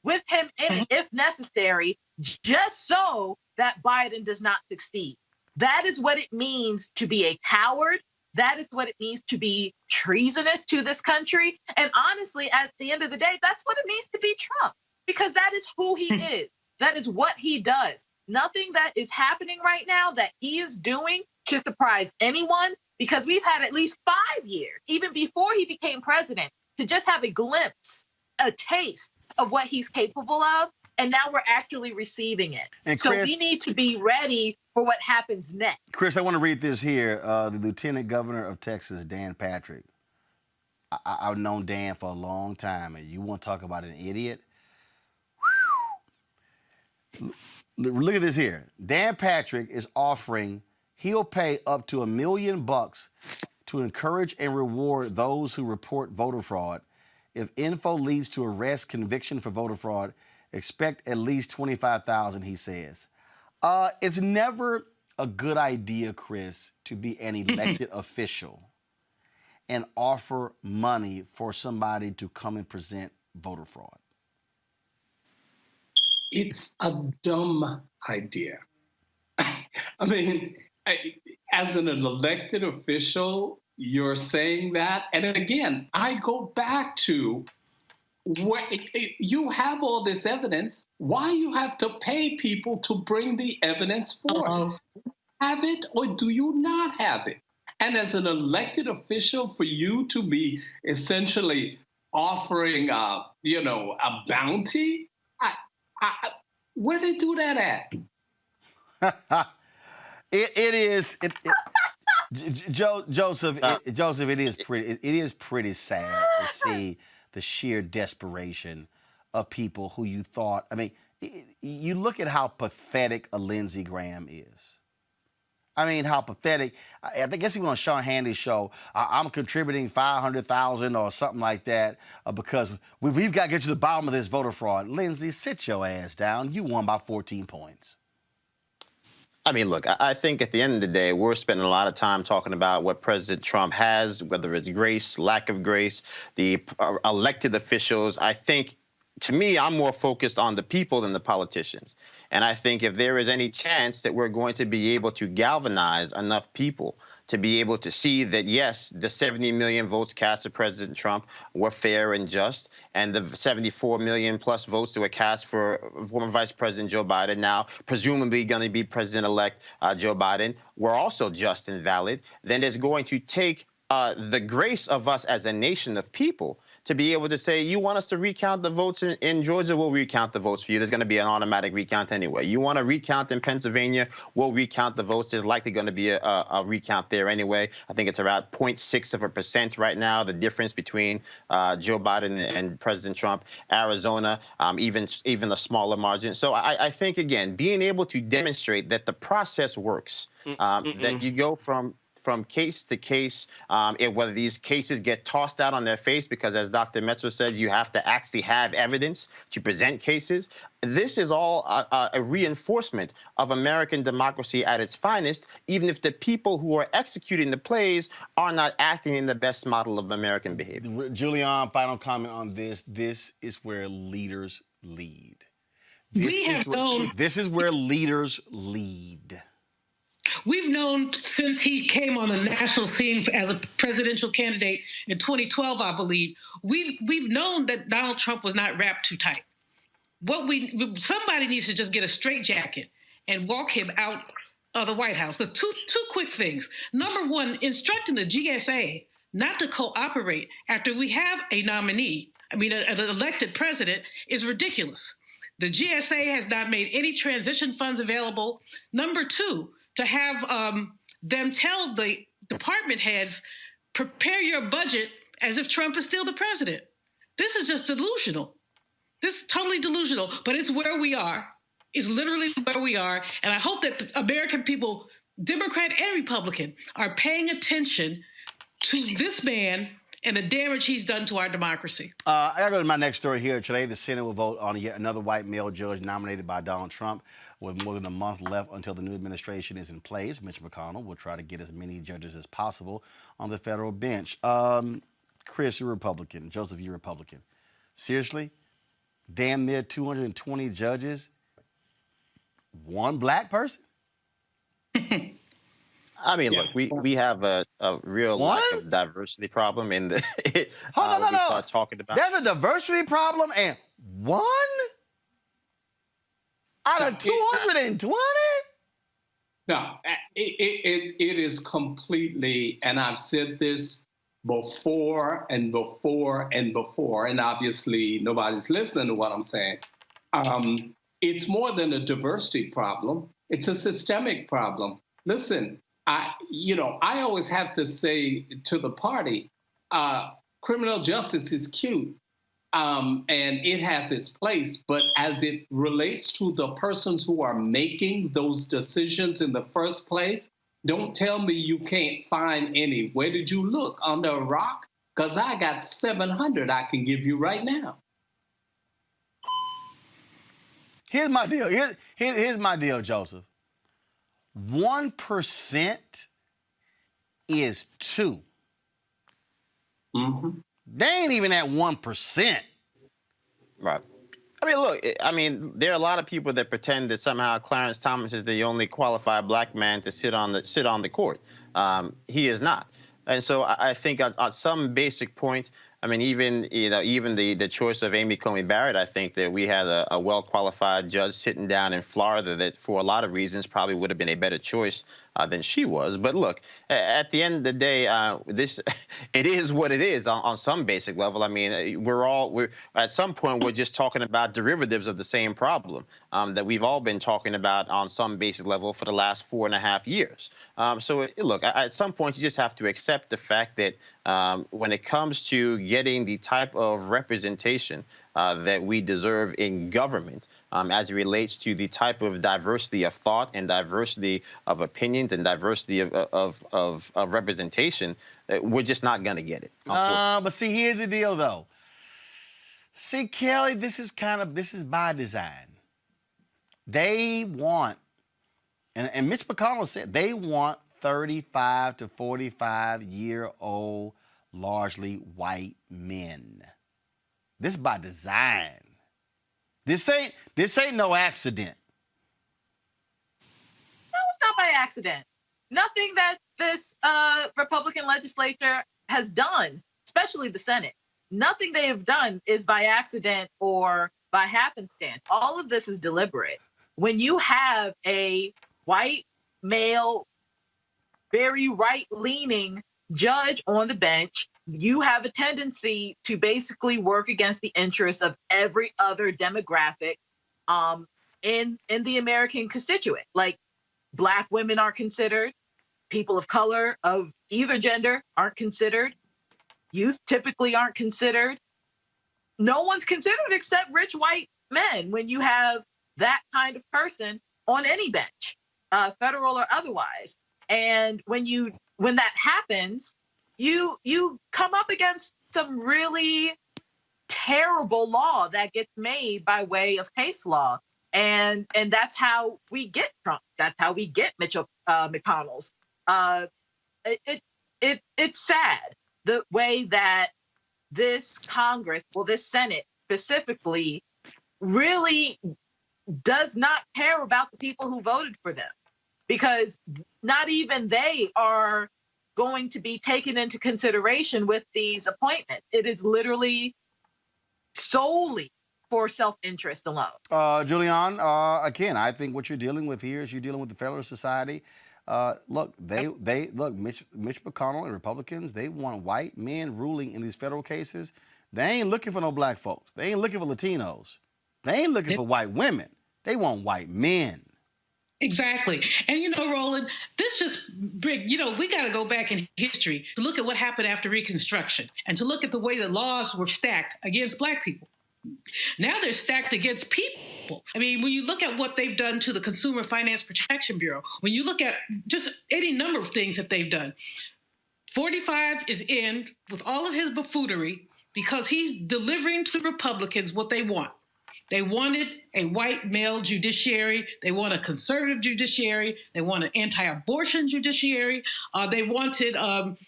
with him in it, if necessary, just so that Biden does not succeed. That is what it means to be a coward. That is what it means to be treasonous to this country. And honestly, at the end of the day, that's what it means to be Trump, because that is who he is. That is what he does. Nothing that is happening right now that he is doing should surprise anyone, because we've had at least 5 years, even before he became president, to just have a glimpse, a taste of what he's capable of. And now we're actually receiving it. And Chris, so we need to be ready for what happens next. Chris, I want to read this here. The Lieutenant Governor of Texas, Dan Patrick. I've known Dan for a long time, and you want to talk about an idiot? Look at this here. Dan Patrick is offering, he'll pay up to $1 million to encourage and reward those who report voter fraud. If info leads to arrest, conviction for voter fraud, expect at least $25,000, he says. It's never a good idea, Chris, to be an elected official and offer money for somebody to come and present voter fraud. It's a dumb idea. I mean, as an elected official, you're saying that. And again, I go back to what you have all this evidence. Why you have to pay people to bring the evidence forth? Have it or do you not have it? And as an elected official, for you to be essentially offering, a bounty, where they do that at? Joseph, it is pretty sad to see the sheer desperation of people who you thought. I mean, you look at how pathetic a Lindsey Graham is. I mean, how pathetic. I guess even on Sean Hannity's show, I'm contributing $500,000 or something like that because we've got to get to the bottom of this voter fraud. Lindsey, sit your ass down. You won by 14 points. I mean, look, I think at the end of the day, we're spending a lot of time talking about what President Trump has, whether it's grace, lack of grace, the elected officials. I think, to me, I'm more focused on the people than the politicians. And I think if there is any chance that we're going to be able to galvanize enough people to be able to see that, yes, the 70 million votes cast for President Trump were fair and just, and the 74 million plus votes that were cast for former Vice President Joe Biden, now presumably going to be President-elect Joe Biden, were also just and valid, then it's going to take the grace of us as a nation of people to be able to say, you want us to recount the votes in Georgia, we'll recount the votes for you. There's going to be an automatic recount anyway. You want to recount in Pennsylvania, we'll recount the votes. There's likely going to be a recount there anyway. I think it's around 0.6% right now, the difference between Joe Biden and President Trump. Arizona, even a smaller margin. So I think, again, being able to demonstrate that the process works, that you go from case to case, whether these cases get tossed out on their face, because as Dr. Metzer said, you have to actually have evidence to present cases. This is all a reinforcement of American democracy at its finest, even if the people who are executing the plays are not acting in the best model of American behavior. Julian, final comment on this. This is where leaders lead. This is where leaders lead. We've known since he came on the national scene as a presidential candidate in 2012, I believe, we've known that Donald Trump was not wrapped too tight. Somebody needs to just get a straitjacket and walk him out of the White House. But two quick things. Number one, instructing the GSA not to cooperate after we have a nominee, an elected president, is ridiculous. The GSA has not made any transition funds available. Number two, to have them tell the department heads, prepare your budget as if Trump is still the president. This is just delusional. This is totally delusional, but it's where we are. It's literally where we are. And I hope that the American people, Democrat and Republican, are paying attention to this man and the damage he's done to our democracy. I got to go to my next story here. Today, the Senate will vote on yet another white male judge nominated by Donald Trump. With more than a month left until the new administration is in place, Mitch McConnell will try to get as many judges as possible on the federal bench. Chris, you're Republican. Joseph, you're Republican. Seriously? Damn near 220 judges? One black person? I mean, look, we have a real lack of diversity problem in the start talking about. There's a diversity problem and one? Out of 220? No, it is completely, and I've said this before and before and before, and obviously nobody's listening to what I'm saying. It's more than a diversity problem. It's a systemic problem. Listen, I always have to say to the party, criminal justice is cute. And it has its place, but as it relates to the persons who are making those decisions in the first place, don't tell me you can't find any. Where did you look? Under a rock? Because I got 700 I can give you right now. Here's my deal. Here's my deal, Joseph. 1% is 2. Mm-hmm. They ain't even at 1%. Right. I mean, look, there are a lot of people that pretend that somehow Clarence Thomas is the only qualified black man to sit on the court. He is not. And so I think at some basic point, I mean, even the choice of Amy Coney Barrett, I think that we had a well-qualified judge sitting down in Florida that, for a lot of reasons, probably would have been a better choice than she was. But look, at the end of the day, it is what it is on some basic level. I mean, we're at some point we're just talking about derivatives of the same problem that we've all been talking about on some basic level for the last 4.5 years. So look, at some point you just have to accept the fact that when it comes to getting the type of representation that we deserve in government, as it relates to the type of diversity of thought and diversity of opinions and diversity of representation, we're just not going to get it. But see, here's the deal, though. See, Kelly, this is by design. They want, and Mitch McConnell said, they want 35 to 45-year-old, largely white men. This is by design. This ain't no accident. No, it's not by accident. nothing that this Republican legislature has done, especially the Senate, nothing they have done is by accident or by happenstance. All of this is deliberate. When you have a white male, very right-leaning judge on the bench, you have a tendency to basically work against the interests of every other demographic in the American constituent. Like, Black women aren't considered, people of color of either gender aren't considered, youth typically aren't considered. No one's considered except rich white men when you have that kind of person on any bench, federal or otherwise. And when that happens, you come up against some really terrible law that gets made by way of case law. And that's how we get Trump. That's how we get McConnell's. It's sad the way that this Congress, well, this Senate specifically, really does not care about the people who voted for them, because not even they are going to be taken into consideration with these appointments. It is literally solely for self-interest alone. Julian, again, I think what you're dealing with here is you're dealing with the Federalist Society. Look, Mitch McConnell and Republicans, they want white men ruling in these federal cases. They ain't looking for no black folks. They ain't looking for Latinos. They ain't looking for white women. They want white men. Exactly. And, Roland, this just, we got to go back in history to look at what happened after Reconstruction and to look at the way the laws were stacked against Black people. Now they're stacked against people. I mean, when you look at what they've done to the Consumer Finance Protection Bureau, when you look at just any number of things that they've done, 45 is in with all of his buffoonery because he's delivering to Republicans what they want. They wanted a white male judiciary. They want a conservative judiciary. They want an anti-abortion judiciary. They wanted to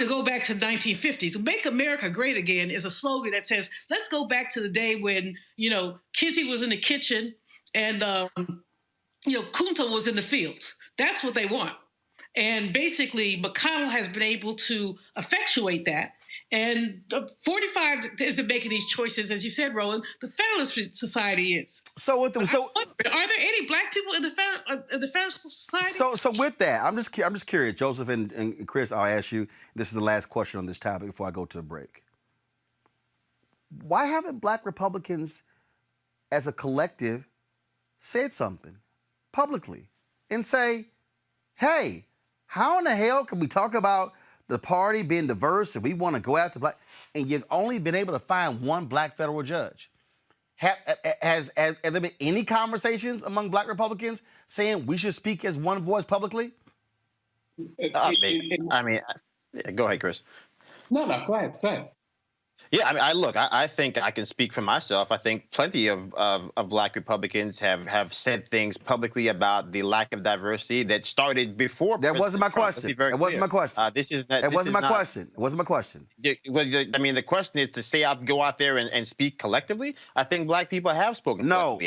go back to the 1950s. Make America Great Again is a slogan that says, let's go back to the day when, Kizzy was in the kitchen and, Kunta was in the fields. That's what they want. And basically, McConnell has been able to effectuate that. And 45 isn't making these choices, as you said, Roland. The Federalist Society is. Are there any Black people in the Federalist Society? So with that, I'm just curious, Joseph and Chris. I'll ask you. This is the last question on this topic before I go to a break. Why haven't Black Republicans, as a collective, said something publicly and say, "Hey, how in the hell can we talk about the party being diverse and we want to go after Black, and you've only been able to find one Black federal judge"? Has there been any conversations among Black Republicans saying we should speak as one voice publicly? Go ahead, Chris. No, go ahead. Yeah, I think I can speak for myself. I think plenty of Black Republicans have said things publicly about the lack of diversity that started before. That wasn't my question. That wasn't my question. It wasn't my question. It wasn't my question. The question is to go out there and speak collectively. I think Black people have spoken. No.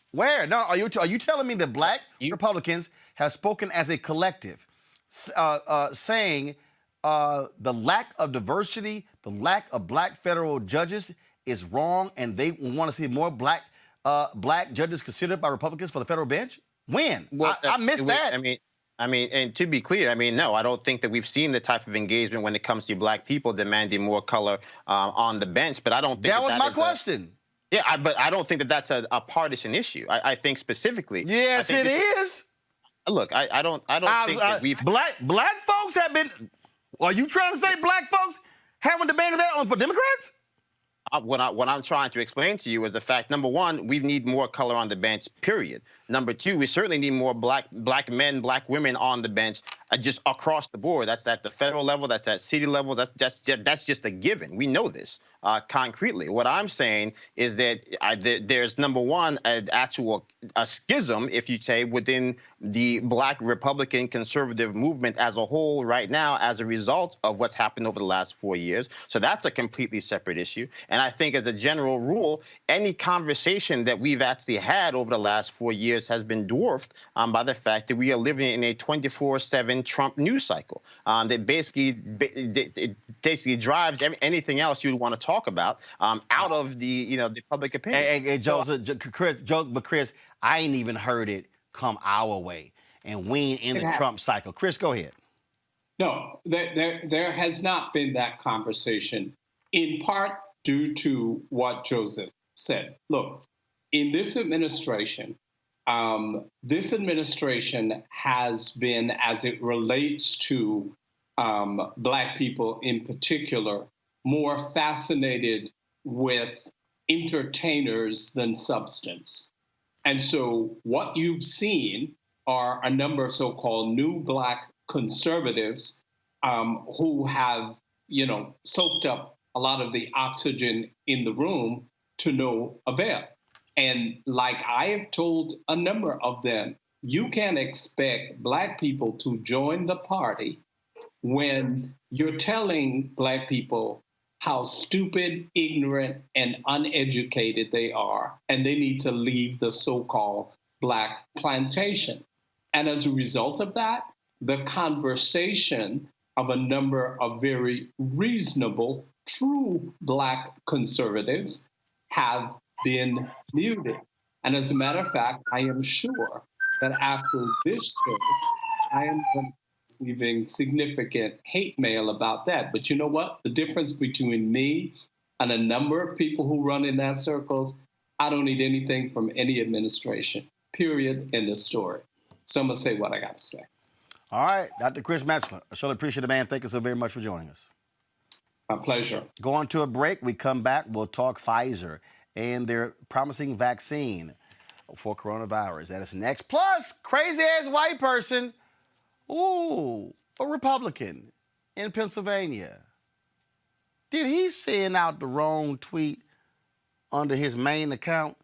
Where? No. Are you telling me that Black Republicans have spoken as a collective, saying the lack of diversity, the lack of Black federal judges is wrong, and they want to see more Black judges considered by Republicans for the federal bench? When? Well, I missed that. And to be clear, no, I don't think that we've seen the type of engagement when it comes to Black people demanding more color on the bench. But I don't think that was my question. But I don't think that that's a partisan issue. I think specifically. Yes, it is. Look, I don't think that we've Black folks have been. Are you trying to say Black folks haven't demanded that for Democrats? What I'm trying to explain to you is the fact, number one, we need more color on the bench, period. Number two, we certainly need more black men, Black women on the bench, just across the board. That's at the federal level, that's at city levels, that's just a given. We know this concretely. What I'm saying is that there's, number one, a schism, if you say, within the Black Republican conservative movement as a whole right now as a result of what's happened over the last 4 years. So that's a completely separate issue. And I think as a general rule, any conversation that we've actually had over the last 4 years this has been dwarfed by the fact that we are living in a 24/7 Trump news cycle that basically drives anything else you'd want to talk about out of the public opinion. Hey, Chris, I ain't even heard it come our way, and we ain't in the Trump cycle. Chris, go ahead. No, there has not been that conversation, in part due to what Joseph said. Look, in this administration has been, as it relates to Black people in particular, more fascinated with entertainers than substance. And so what you've seen are a number of so-called new Black conservatives who have, soaked up a lot of the oxygen in the room to no avail. And like I have told a number of them, you can't expect Black people to join the party when you're telling Black people how stupid, ignorant, and uneducated they are, and they need to leave the so-called Black plantation. And as a result of that, the conversation of a number of very reasonable, true Black conservatives have been muted. And as a matter of fact, I am sure that after this story, I am going to be receiving significant hate mail about that. But you know what? The difference between me and a number of people who run in that circles, I don't need anything from any administration, period, end of story. So I'm going to say what I got to say. All right, Dr. Chris Metzler, I surely appreciate it, man. Thank you so very much for joining us. My pleasure. Go on to a break. We come back, we'll talk Pfizer and their promising vaccine for coronavirus. That is next. Plus, crazy-ass white person, a Republican in Pennsylvania. Did he send out the wrong tweet under his main account?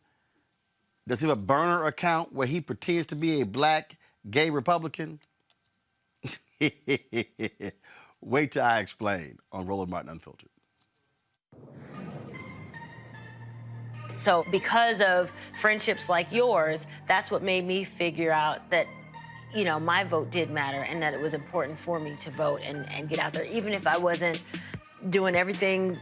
Does he have a burner account where he pretends to be a Black gay Republican? Wait till I explain on Roland Martin Unfiltered. So because of friendships like yours, that's what made me figure out that, my vote did matter and that it was important for me to vote and get out there, even if I wasn't doing everything,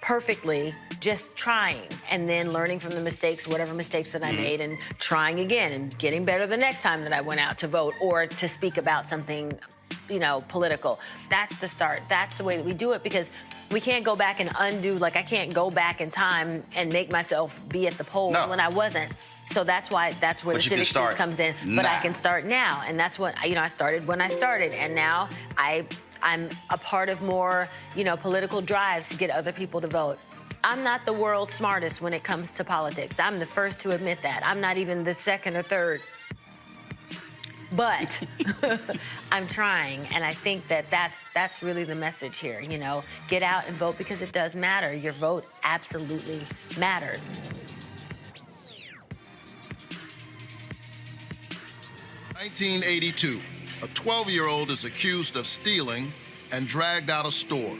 perfectly, just trying and then learning from the mistakes, whatever mistakes that I made, and trying again and getting better the next time that I went out to vote or to speak about something, political. That's the start. That's the way that we do it, because we can't go back and undo, I can't go back in time and make myself be at the polls when I wasn't. So that's where the civic piece comes in. Now. But I can start now. And that's what, I started when I started. And now I'm a part of more, political drives to get other people to vote. I'm not the world's smartest when it comes to politics. I'm the first to admit that. I'm not even the second or third. But I'm trying, and I think that's really the message here, Get out and vote because it does matter. Your vote absolutely matters. (1982), a 12-year-old is accused of stealing and dragged out of store,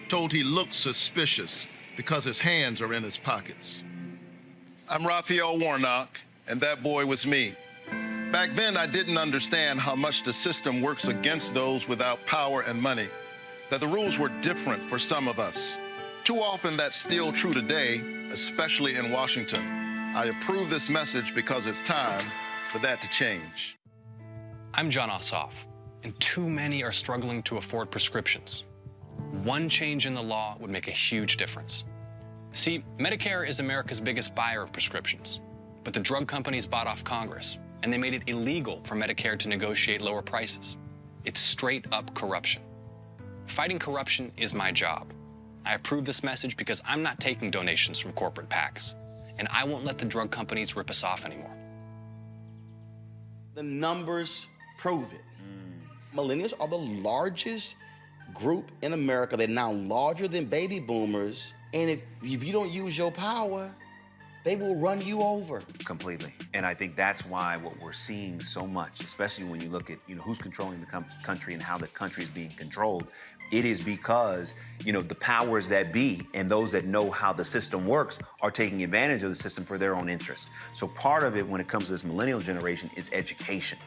told he looked suspicious because his hands are in his pockets. I'm Raphael Warnock, and that boy was me. Back then, I didn't understand how much the system works against those without power and money, that the rules were different for some of us. Too often, that's still true today, especially in Washington. I approve this message because it's time for that to change. I'm John Ossoff, and too many are struggling to afford prescriptions. One change in the law would make a huge difference. See, Medicare is America's biggest buyer of prescriptions, but the drug companies bought off Congress, and they made it illegal for Medicare to negotiate lower prices. It's straight up corruption. Fighting corruption is my job. I approve this message because I'm not taking donations from corporate PACs, and I won't let the drug companies rip us off anymore. The numbers prove it. Millennials are the largest group in America. They're now larger than baby boomers. And if you don't use your power, they will run you over. Completely. And I think that's why what we're seeing so much, especially when you look at, who's controlling the country and how the country is being controlled, it is because, the powers that be and those that know how the system works are taking advantage of the system for their own interests. So part of it when it comes to this millennial generation is education.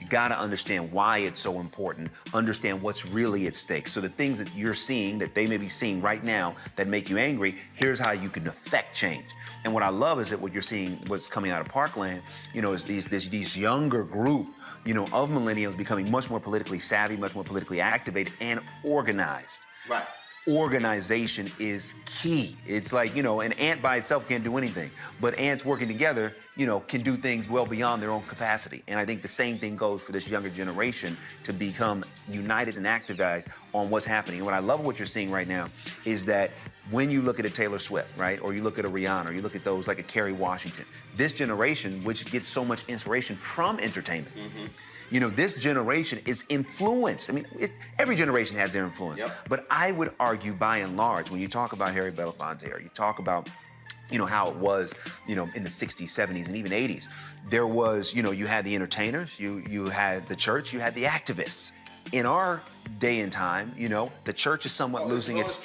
You got to understand why it's so important, understand what's really at stake. So the things that you're seeing, that they may be seeing right now that make you angry, here's how you can affect change. And what I love is that what you're seeing, what's coming out of Parkland, is these younger group, of millennials becoming much more politically savvy, much more politically activated and organized. Right. Organization is key. It's like, an ant by itself can't do anything, but ants working together, can do things well beyond their own capacity. And I think the same thing goes for this younger generation to become united and activized on what's happening. And what I love what you're seeing right now is that when you look at a Taylor Swift, right, or you look at a Rihanna, or you look at those like a Kerry Washington, this generation, which gets so much inspiration from entertainment, this generation is influenced. I mean, every generation has their influence. Yep. But I would argue, by and large, when you talk about Harry Belafonte, or you talk about, how it was, in the 60s, 70s, and even 80s, there was, you had the entertainers, you had the church, you had the activists. In our day and time, the church is somewhat losing its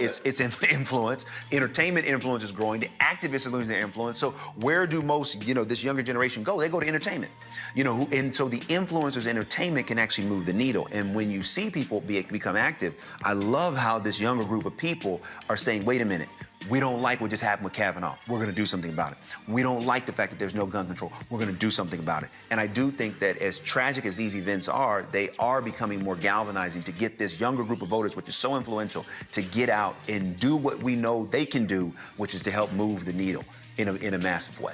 influence. Entertainment influence is growing. The activists are losing their influence. So where do most, this younger generation go? They go to entertainment. And so the influencers' entertainment can actually move the needle. And when you see people become active, I love how this younger group of people are saying, wait a minute, we don't like what just happened with Kavanaugh. We're going to do something about it. We don't like the fact that there's no gun control. We're going to do something about it. And I do think that as tragic as these events are, they are becoming more galvanizing to get this younger group of voters, which is so influential, to get out and do what we know they can do, which is to help move the needle in a massive way.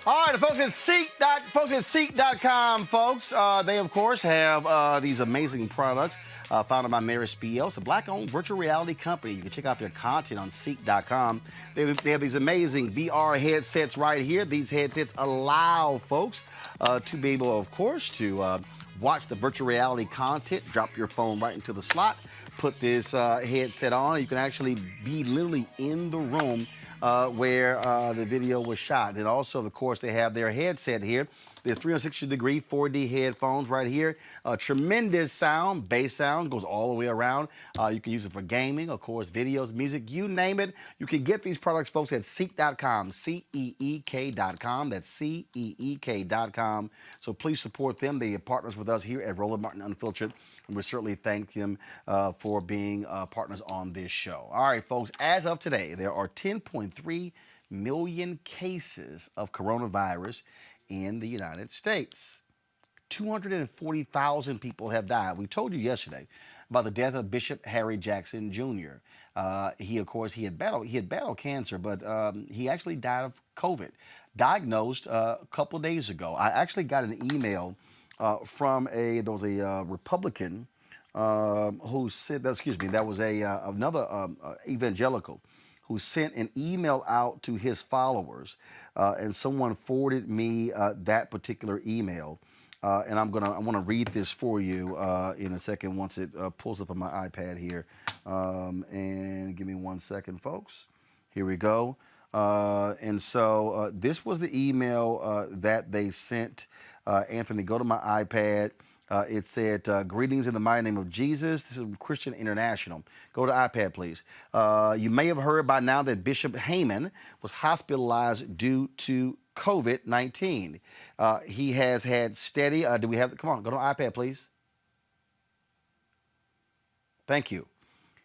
All right, the folks at Seek.com, folks, they, of course, have these amazing products founded by Mary Spiel. It's a black-owned virtual reality company. You can check out their content on Seek.com. They have these amazing VR headsets right here. These headsets allow folks to be able, of course, to watch the virtual reality content, drop your phone right into the slot, put this headset on. You can actually be literally in the room where the video was shot. And also, of course, they have their headset here. They're 360-degree 4D headphones right here. Tremendous sound, bass sound, goes all the way around. You can use it for gaming, of course, videos, music, you name it. You can get these products, folks, at Seek.com, Seek.com. That's Seek.com. So please support them. They are partners with us here at Roland Martin Unfiltered. And we certainly thank them for being partners on this show. All right, folks, as of today, there are 10.3 million cases of coronavirus in the United States. 240,000 people have died. We told you yesterday about the death of Bishop Harry Jackson Jr. He, of course, he had battled cancer, but he actually died of COVID, diagnosed a couple days ago. I actually got an email from there was a Republican who said, that was another evangelical who sent an email out to his followers, and someone forwarded me that particular email. And I want to read this for you in a second once it pulls up on my iPad here. And give me 1 second, folks. Here we go. And so this was the email that they sent. Anthony, go to my iPad. It said, greetings in the mighty name of Jesus. This is Christian International. Go to iPad, please. You may have heard by now that Bishop Heyman was hospitalized due to COVID-19. He has had steady, come on, go to iPad, please. Thank you.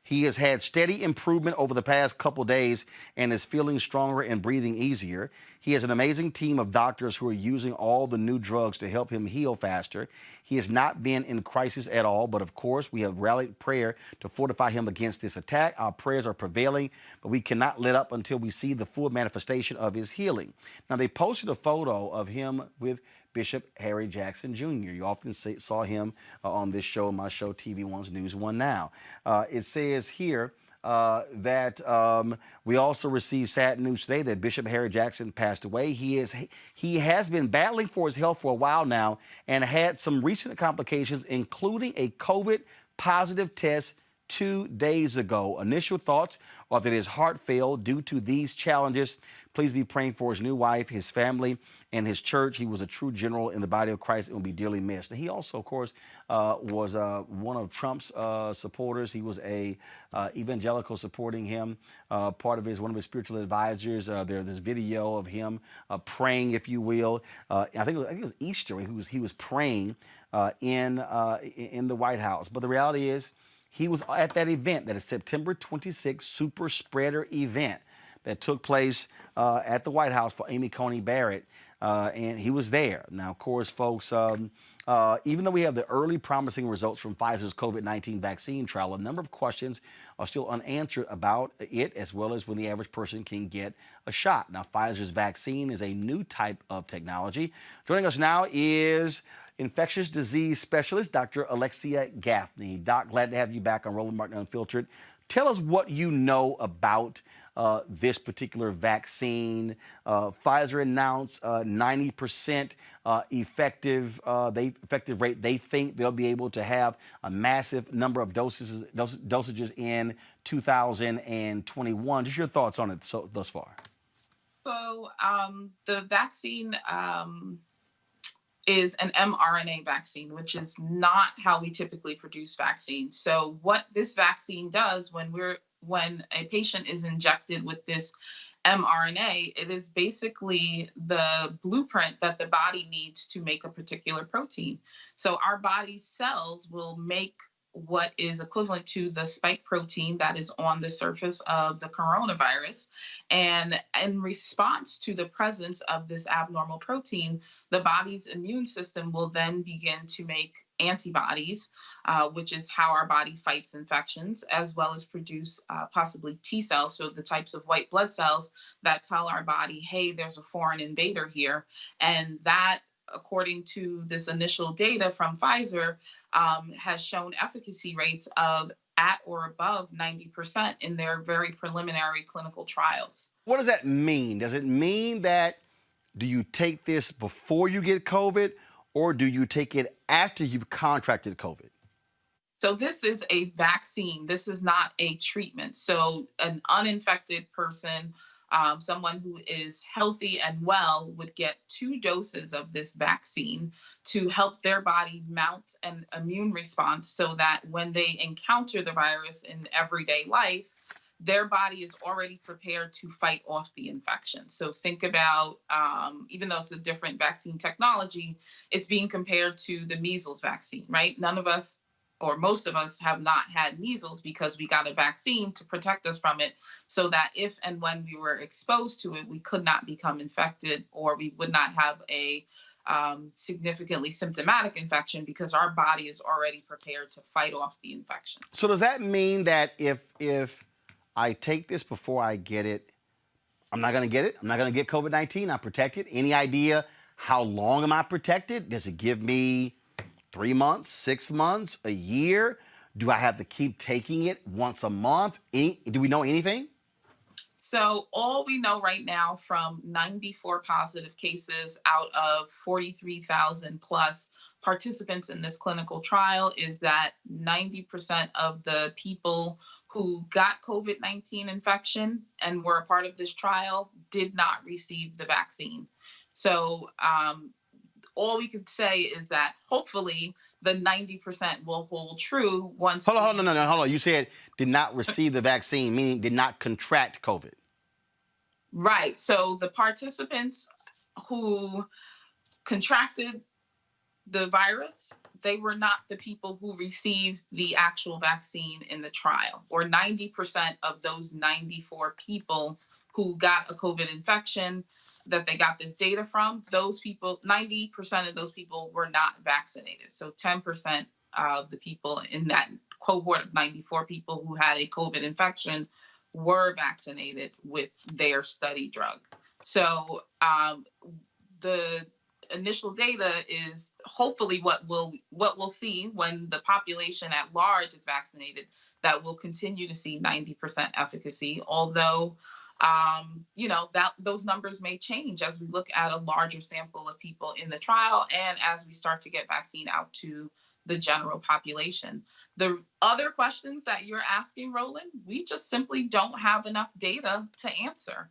He has had steady improvement over the past couple days and is feeling stronger and breathing easier. He has an amazing team of doctors who are using all the new drugs to help him heal faster. He has not been in crisis at all, but of course, we have rallied prayer to fortify him against this attack. Our prayers are prevailing, but we cannot let up until we see the full manifestation of his healing. Now, they posted a photo of him with Bishop Harry Jackson Jr. You often saw him on this show, my show, TV One's News One Now. It says here that we also received sad news today that Bishop Harry Jackson passed away. He has been battling for his health for a while now and had some recent complications, including a COVID positive test 2 days ago. Initial thoughts are that his heart failed due to these challenges. Please be praying for his new wife, his family, and his church. He was a true general in the body of Christ and will be dearly missed. And he also, of course, was one of Trump's supporters. He was a evangelical supporting him. One of his spiritual advisors. There's this video of him praying, if you will. I think it was Easter. He was praying in the White House. But the reality is, he was at that event, that is September 26th super spreader event that took place at the White House for Amy Coney Barrett, and he was there. Now, of course, folks, even though we have the early promising results from Pfizer's COVID-19 vaccine trial, a number of questions are still unanswered about it, as well as when the average person can get a shot. Now, Pfizer's vaccine is a new type of technology. Joining us now is infectious disease specialist, Dr. Alexia Gaffney. Doc, glad to have you back on Roland Martin Unfiltered. Tell us what you know about this particular vaccine. Pfizer announced 90% effective rate. They think they'll be able to have a massive number of dosages in 2021. Just your thoughts on it thus far. So the vaccine is an mRNA vaccine, which is not how we typically produce vaccines. So what this vaccine does when a patient is injected with this mRNA, it is basically the blueprint that the body needs to make a particular protein. So our body's cells will make what is equivalent to the spike protein that is on the surface of the coronavirus. And in response to the presence of this abnormal protein, the body's immune system will then begin to make antibodies, which is how our body fights infections, as well as produce possibly T cells, so the types of white blood cells that tell our body, hey, there's a foreign invader here. And that, according to this initial data from Pfizer, has shown efficacy rates of at or above 90% in their very preliminary clinical trials. What does that mean? Does it mean that do you take this before you get COVID, or do you take it after you've contracted COVID? So this is a vaccine. This is not a treatment. So an uninfected person, someone who is healthy and well, would get 2 doses of this vaccine to help their body mount an immune response so that when they encounter the virus in everyday life, their body is already prepared to fight off the infection. So think about, even though it's a different vaccine technology, it's being compared to the measles vaccine, right? None of us, or most of us, have not had measles because we got a vaccine to protect us from it, so that if and when we were exposed to it, we could not become infected, or we would not have a significantly symptomatic infection because our body is already prepared to fight off the infection. So does that mean that if I take this before I get it, I'm not going to get it? I'm not going to get COVID-19? I'm protected? Any idea how long am I protected? Does it give me 3 months, 6 months, a year? Do I have to keep taking it once a month? Do we know anything? So all we know right now from 94 positive cases out of 43,000 plus participants in this clinical trial is that 90% of the people who got COVID-19 infection and were a part of this trial did not receive the vaccine. So all we could say is that hopefully the 90% will hold true once. Hold on. You said did not receive the vaccine, meaning did not contract COVID. Right. So the participants who contracted the virus they were not the people who received the actual vaccine in the trial, or 90% of those 94 people who got a COVID infection that they got this data from, those people, 90% of those people were not vaccinated. So 10% of the people in that cohort of 94 people who had a COVID infection were vaccinated with their study drug. So the initial data is hopefully what we'll see when the population at large is vaccinated, that we'll continue to see 90% efficacy, although that those numbers may change as we look at a larger sample of people in the trial and as we start to get vaccine out to the general population. The other questions that you're asking, Roland, we just simply don't have enough data to answer.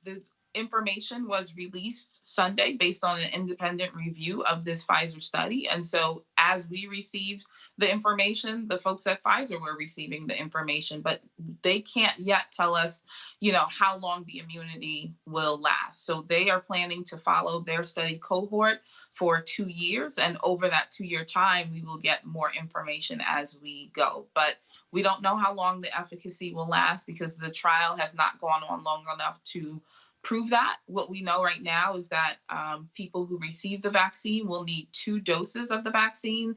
This information was released Sunday based on an independent review of this Pfizer study. And so as we received the information, the folks at Pfizer were receiving the information, but they can't yet tell us, how long the immunity will last. So they are planning to follow their study cohort for 2 years. And over that 2-year time, we will get more information as we go. But we don't know how long the efficacy will last because the trial has not gone on long enough to prove that. What we know right now is that people who receive the vaccine will need 2 doses of the vaccine.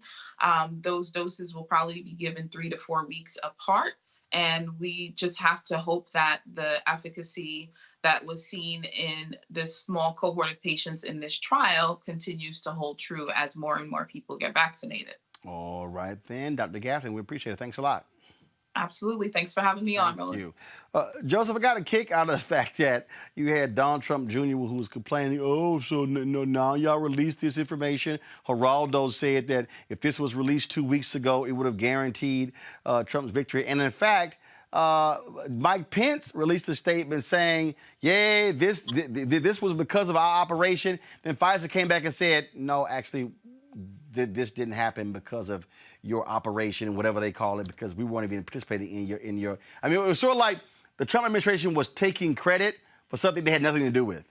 Those doses will probably be given 3 to 4 weeks apart. And we just have to hope that the efficacy that was seen in this small cohort of patients in this trial continues to hold true as more and more people get vaccinated. All right, then. Dr. Gaffney, we appreciate it. Thanks a lot. Absolutely. Thanks for having me on, Roland. Thank you. Joseph, I got a kick out of the fact that you had Donald Trump Jr. who was complaining, so now y'all released this information. Geraldo said that if this was released 2 weeks ago, it would have guaranteed Trump's victory. And in fact, Mike Pence released a statement saying, yeah, this was because of our operation. Then Pfizer came back and said, no, actually, this didn't happen because of your operation, whatever they call it, because we weren't even participating in your. I mean, it was sort of like the Trump administration was taking credit for something they had nothing to do with.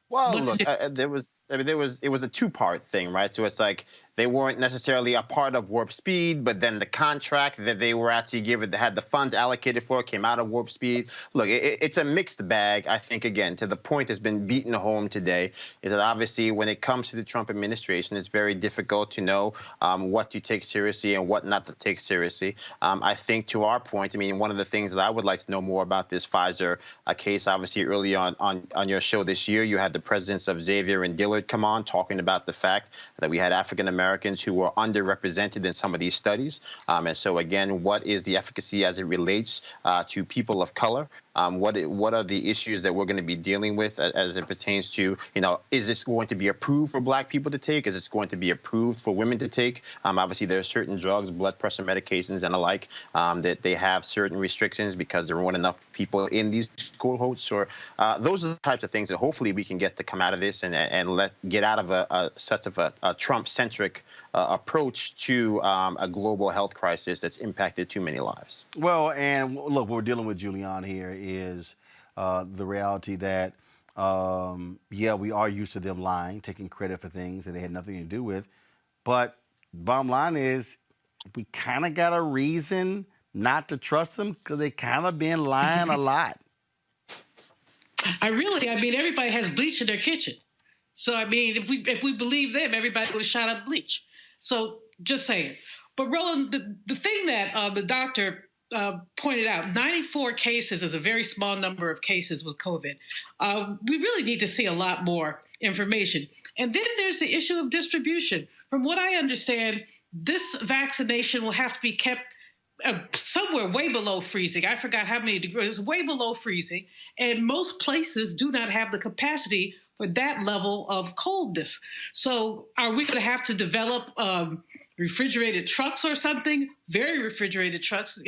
Well, look, it was a 2-part thing, right? So it's like they weren't necessarily a part of Warp Speed, but then the contract that they were actually given, that had the funds allocated for, came out of Warp Speed. Look, it's a mixed bag. I think, again, to the point that's been beaten home today, is that obviously when it comes to the Trump administration, it's very difficult to know what to take seriously and what not to take seriously. I think to our point, I mean, one of the things that I would like to know more about this Pfizer case, obviously early on your show this year, you had the presidents of Xavier and Dillard come on talking about the fact that we had African-Americans who were underrepresented in some of these studies. And so, again, what is the efficacy as it relates to people of color? What are the issues that we're going to be dealing with as it pertains to, is this going to be approved for Black people to take? Is this going to be approved for women to take? Obviously, there are certain drugs, blood pressure medications and the like, that they have certain restrictions because there weren't enough people in these cohorts. Or those are the types of things that hopefully we can get to come out of this and get out of such of a Trump-centric approach to a global health crisis that's impacted too many lives. Well, and look, what we're dealing with, Julian, here is the reality that, we are used to them lying, taking credit for things that they had nothing to do with. But bottom line is we kind of got a reason not to trust them because they kind of been lying a lot. I mean, everybody has bleach in their kitchen. So, I mean, if we believe them, everybody would have shot up bleach. So, just saying. But, Roland, the thing that the doctor pointed out, 94 cases is a very small number of cases with COVID. We really need to see a lot more information. And then there's the issue of distribution. From what I understand, this vaccination will have to be kept somewhere way below freezing. I forgot how many degrees. It's way below freezing. And most places do not have the capacity for that level of coldness. So are we going to have to develop refrigerated trucks or something, very refrigerated trucks,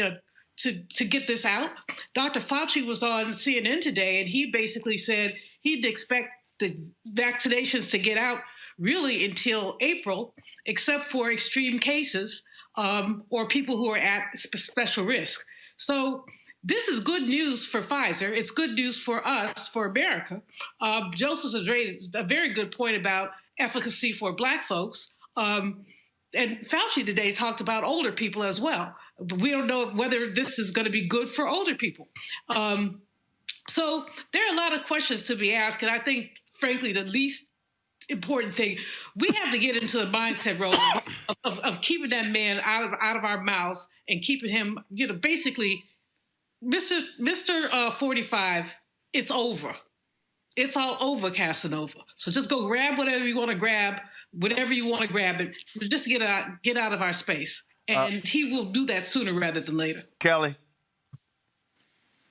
to get this out? Dr. Fauci was on CNN today, and he basically said he'd expect the vaccinations to get out really until April, except for extreme cases or people who are at special risk. So this is good news for Pfizer. It's good news for us, for America. Joseph has raised a very good point about efficacy for Black folks. And Fauci today talked about older people as well. But we don't know whether this is going to be good for older people. So there are a lot of questions to be asked. And I think, frankly, the least important thing, we have to get into the mindset, Roland, of keeping that man out of our mouths and keeping him, basically, Mr. 45, it's over. It's all over, Casanova. So just go grab whatever you want to grab, and just get out of our space. And he will do that sooner rather than later. Kelly?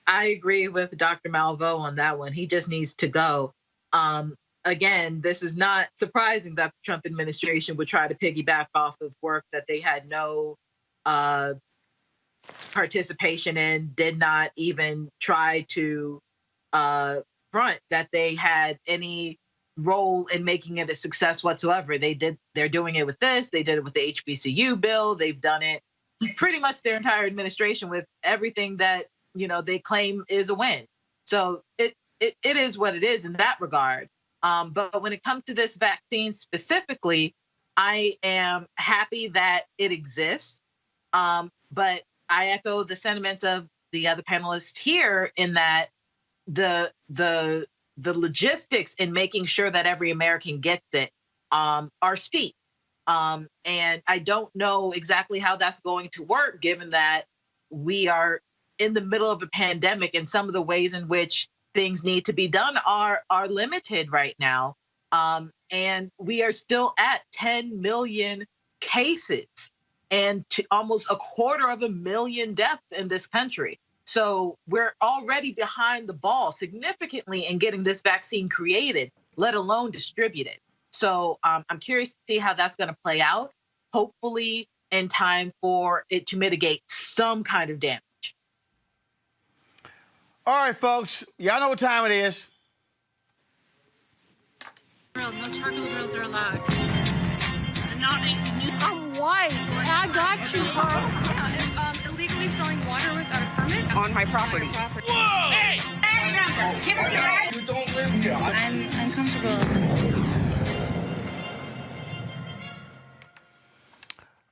I agree with Dr. Malveaux on that one. He just needs to go. Again, this is not surprising that the Trump administration would try to piggyback off of work that they had no participation in, did not even try to front that they had any role in making it a success whatsoever. They're doing it with this. They did it with the HBCU bill. They've done it pretty much their entire administration with everything that, they claim is a win. So it is what it is in that regard. But when it comes to this vaccine specifically, I am happy that it exists. But I echo the sentiments of the other panelists here in that the logistics in making sure that every American gets it are steep. And I don't know exactly how that's going to work, given that we are in the middle of a pandemic and some of the ways in which things need to be done are limited right now. And we are still at 10 million cases and to almost 250,000 deaths in this country. So we're already behind the ball significantly in getting this vaccine created, let alone distributed. So I'm curious to see how that's going to play out, hopefully in time for it to mitigate some kind of damage. All right, folks, y'all know what time it is. No charcoal grills are allowed. I'm white. I got you, Carl. Illegally selling water without a permit on my property. Whoa! Hey! You don't live here. I'm uncomfortable.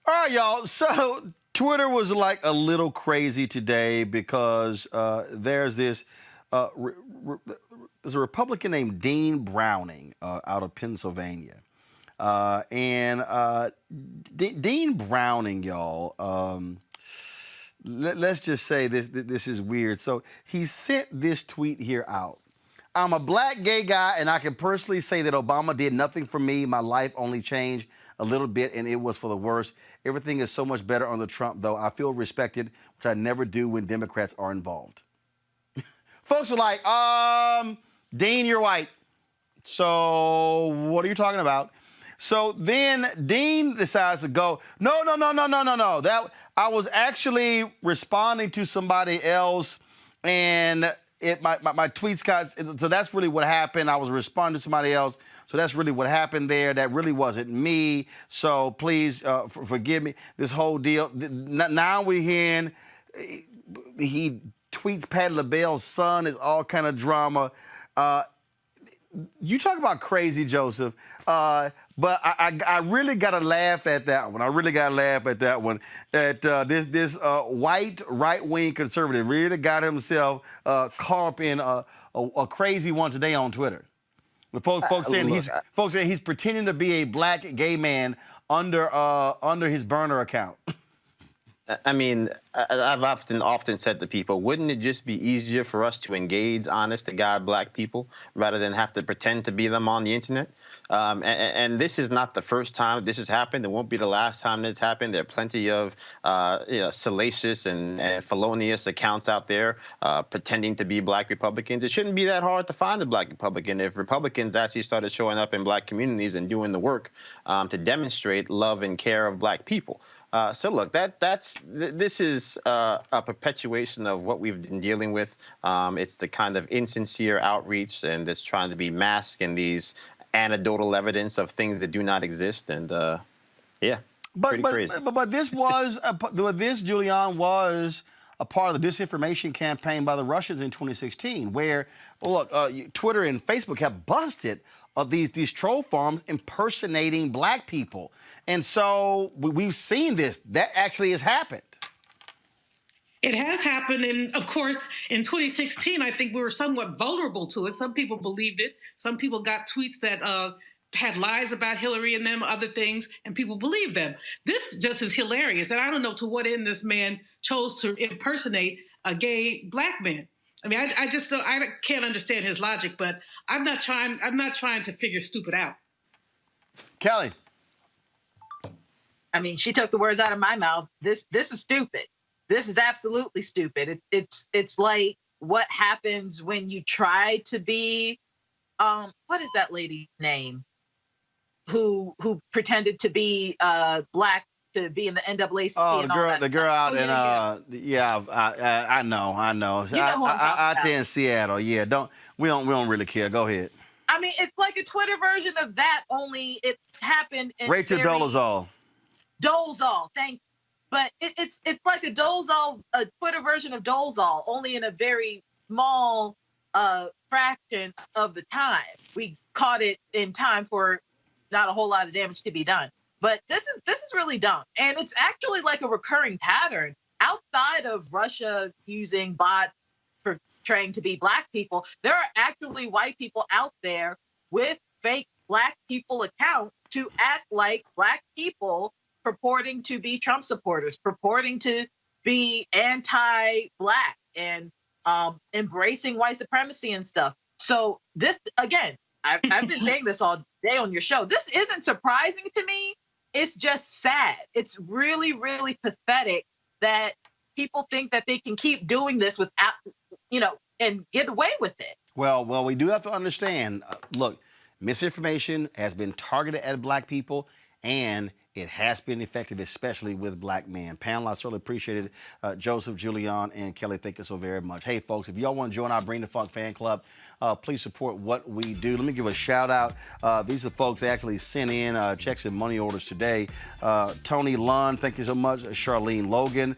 All right, y'all. So Twitter was like a little crazy today because there's this there's a Republican named Dean Browning out of Pennsylvania. Dean Browning, y'all, let's just say this is weird. So he sent this tweet here out. I'm a black gay guy, and I can personally say that Obama did nothing for me. My life only changed a little bit, and it was for the worse. Everything is so much better under Trump, though. I feel respected, which I never do when Democrats are involved. Folks are like, Dean, you're white. So what are you talking about? So then Dean decides to go, no. That I was actually responding to somebody else, and my tweets got, so that's really what happened. I was responding to somebody else. So that's really what happened there. That really wasn't me. So please forgive me. This whole deal. Now we're hearing he tweets Patti LaBelle's son. Is all kind of drama. You talk about crazy, Joseph. But I really got to laugh at that one. I really got to laugh at that one. That this white right-wing conservative really got himself caught up in a crazy one today on Twitter. Folks saying he's pretending to be a black gay man under his burner account. I mean, I've often said to people, wouldn't it just be easier for us to engage honest-to-God black people rather than have to pretend to be them on the internet? And this is not the first time this has happened. It won't be the last time that's happened. There are plenty of salacious and felonious accounts out there pretending to be black Republicans. It shouldn't be that hard to find a black Republican if Republicans actually started showing up in black communities and doing the work to demonstrate love and care of black people. So look, this is a perpetuation of what we've been dealing with. It's the kind of insincere outreach and that's trying to be masked in these anecdotal evidence of things that do not exist. And yeah, pretty crazy. But this was, this, Julian, was a part of the disinformation campaign by the Russians in 2016, where, well, look, Twitter and Facebook have busted these troll farms impersonating black people. And so we've seen this. That actually has happened. It has happened, and of course, in 2016, I think we were somewhat vulnerable to it. Some people believed it. Some people got tweets that had lies about Hillary in them, other things, and people believed them. This just is hilarious, and I don't know to what end this man chose to impersonate a gay black man. I mean, I can't understand his logic, but I'm not trying to figure stupid out. Kelly. I mean, she took the words out of my mouth. This is stupid. This is absolutely stupid. It's like what happens when you try to be, what is that lady's name? Who pretended to be black to be in the NAACP? Oh, and all that the girl stuff. out I know. You know who I'm talking out about. there in Seattle. Yeah, we don't really care. Go ahead. I mean, it's like a Twitter version of that, only it happened in Rachel Dolezal. Dolezal, thank you. But it's like a Twitter version of Dolezal, only in a very small fraction of the time. We caught it in time for not a whole lot of damage to be done. But this is really dumb. And it's actually like a recurring pattern. Outside of Russia using bots portraying to be black people, there are actually white people out there with fake black people accounts to act like black people, purporting to be Trump supporters, purporting to be anti-black and embracing white supremacy and stuff. So this, again, I've been saying this all day on your show. This isn't surprising to me. It's just sad. It's really, really pathetic that people think that they can keep doing this without, and get away with it. Well, we do have to understand, look, misinformation has been targeted at black people, and it has been effective, especially with black men. Panel, I certainly appreciate it. Joseph, Julian, and Kelly, thank you so very much. Hey, folks, if y'all want to join our Bring the Funk fan club, please support what we do. Let me give a shout out. These are folks that actually sent in checks and money orders today. Tony Lund, thank you so much. Charlene Logan,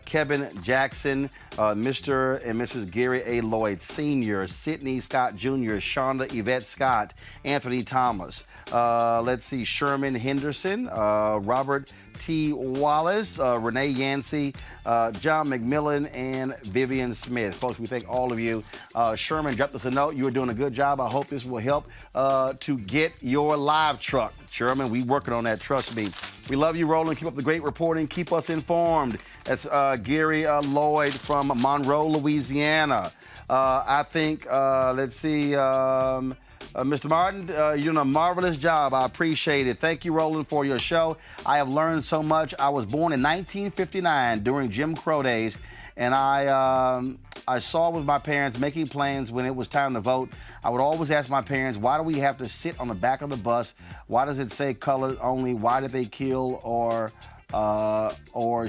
Kevin Jackson, Mr. and Mrs. Gary A. Lloyd Sr., Sidney Scott Jr., Shonda Yvette Scott, Anthony Thomas. Let's see, Sherman Henderson, Robert T. Wallace, Renee Yancey, John McMillan, and Vivian Smith. Folks, we thank all of you. Sherman dropped us a note. You are doing a good job. I hope this will help to get your live truck. Sherman, we working on that, trust me. We love you, Roland. Keep up the great reporting. Keep us informed. That's Gary Lloyd from Monroe, Louisiana. I think, let's see, Mr. Martin, you're doing a marvelous job. I appreciate it. Thank you, Roland, for your show. I have learned so much. I was born in 1959 during Jim Crow days, and I saw with my parents making plans when it was time to vote. I would always ask my parents, why do we have to sit on the back of the bus? Why does it say color only? Why did they kill or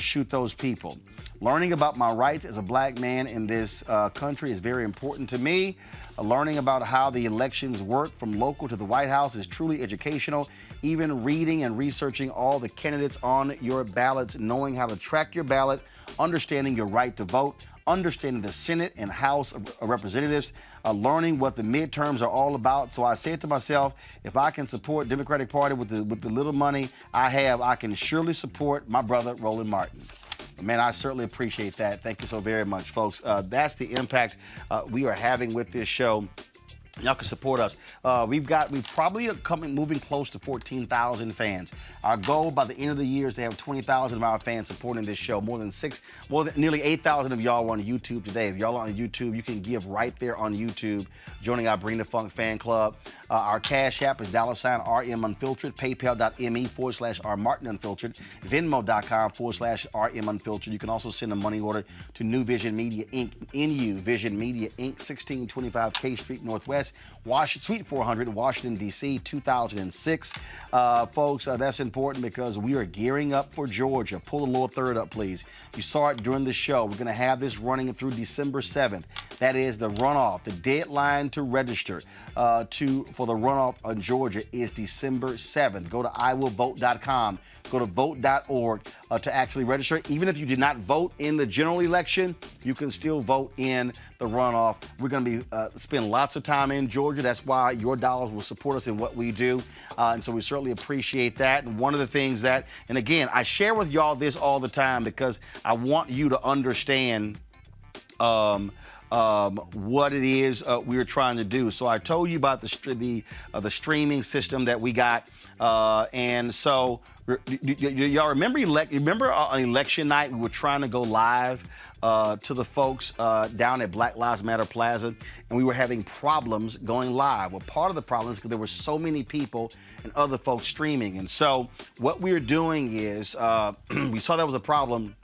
shoot those people? Learning about my rights as a black man in this country is very important to me. Learning about how the elections work from local to the White House is truly educational. Even reading and researching all the candidates on your ballots, knowing how to track your ballot, understanding your right to vote, understanding the Senate and House of Representatives, learning what the midterms are all about. So I said to myself, if I can support Democratic Party with the little money I have, I can surely support my brother, Roland Martin. Man, I certainly appreciate that. Thank you so very much, folks. That's the impact we are having with this show. Y'all can support us. We probably are moving close to 14,000 fans. Our goal by the end of the year is to have 20,000 of our fans supporting this show. Nearly 8,000 of y'all are on YouTube today. If y'all are on YouTube, you can give right there on YouTube, joining our Bring the Funk fan club. Our Cash App is $RM Unfiltered, PayPal.me/R Martin Unfiltered, Venmo.com/RM Unfiltered. You can also send a money order to New Vision Media Inc., NU Vision Media Inc., 1625 K Street Northwest, Suite 400, Washington, D.C., 2006. Folks, that's important because we are gearing up for Georgia. Pull the lower third up, please. You saw it during the show. We're going to have this running through December 7th. That is the runoff. The deadline to register for the runoff in Georgia is December 7th. Go to iwillvote.com. Go to vote.org to actually register. Even if you did not vote in the general election, you can still vote in the runoff. We're going to be spend lots of time in Georgia. That's why your dollars will support us in what we do. And so we certainly appreciate that. And one of the things that, and again, I share with y'all this all the time because I want you to understand what it is we're trying to do. So I told you about the streaming system that we got. And so y'all remember on election night, we were trying to go live to the folks down at Black Lives Matter Plaza, and we were having problems going live. Well, part of the problem is because there were so many people and other folks streaming. And so what we're doing is we saw that was a problem.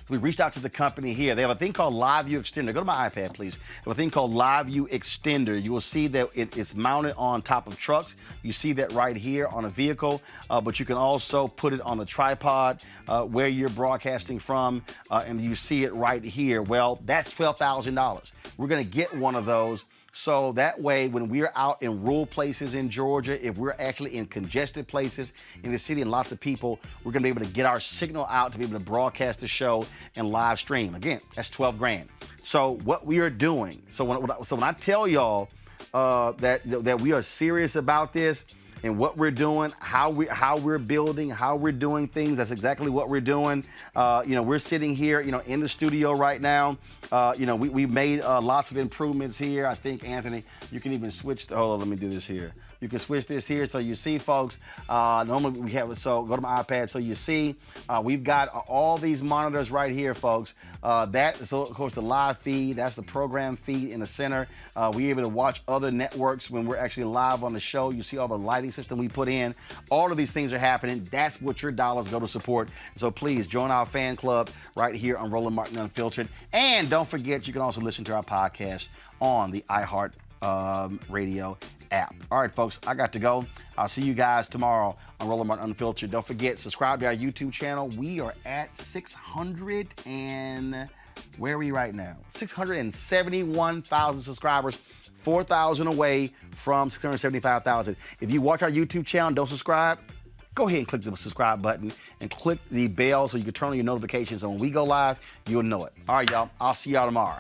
We reached out to the company here. They have a thing called LiveView Extender. Go to my iPad, please. They have a thing called LiveView Extender. You will see that it's mounted on top of trucks. You see that right here on a vehicle, but you can also put it on the tripod where you're broadcasting from, and you see it right here. Well, that's $12,000. We're going to get one of those. So that way, when we're out in rural places in Georgia, if we're actually in congested places in the city and lots of people, we're going to be able to get our signal out to be able to broadcast the show and live stream. Again, that's $12,000. So what we are doing, so when I tell y'all that we are serious about this and what we're doing, how we're building, how we're doing things, that's exactly what we're doing. We're sitting here, in the studio right now. We made lots of improvements here. I think, Anthony, you can even switch. Hold on, let me do this here. You can switch this here so you see, folks. Normally we have it, so go to my iPad so you see. We've got all these monitors right here, folks. That is, of course, the live feed. That's the program feed in the center. We're able to watch other networks when we're actually live on the show. You see all the lighting system we put in. All of these things are happening. That's what your dollars go to support. So please join our fan club right here on Roland Martin Unfiltered. And don't forget, you can also listen to our podcast on the iHeart Radio app. All right, folks, I got to go. I'll see you guys tomorrow on Roland Martin Unfiltered. Don't forget, subscribe to our YouTube channel. We are at 600 and where are we right now? 671,000 subscribers, 4,000 away from 675,000. If you watch our YouTube channel and don't subscribe, go ahead and click the subscribe button and click the bell so you can turn on your notifications. And when we go live, you'll know it. All right, y'all. I'll see y'all tomorrow.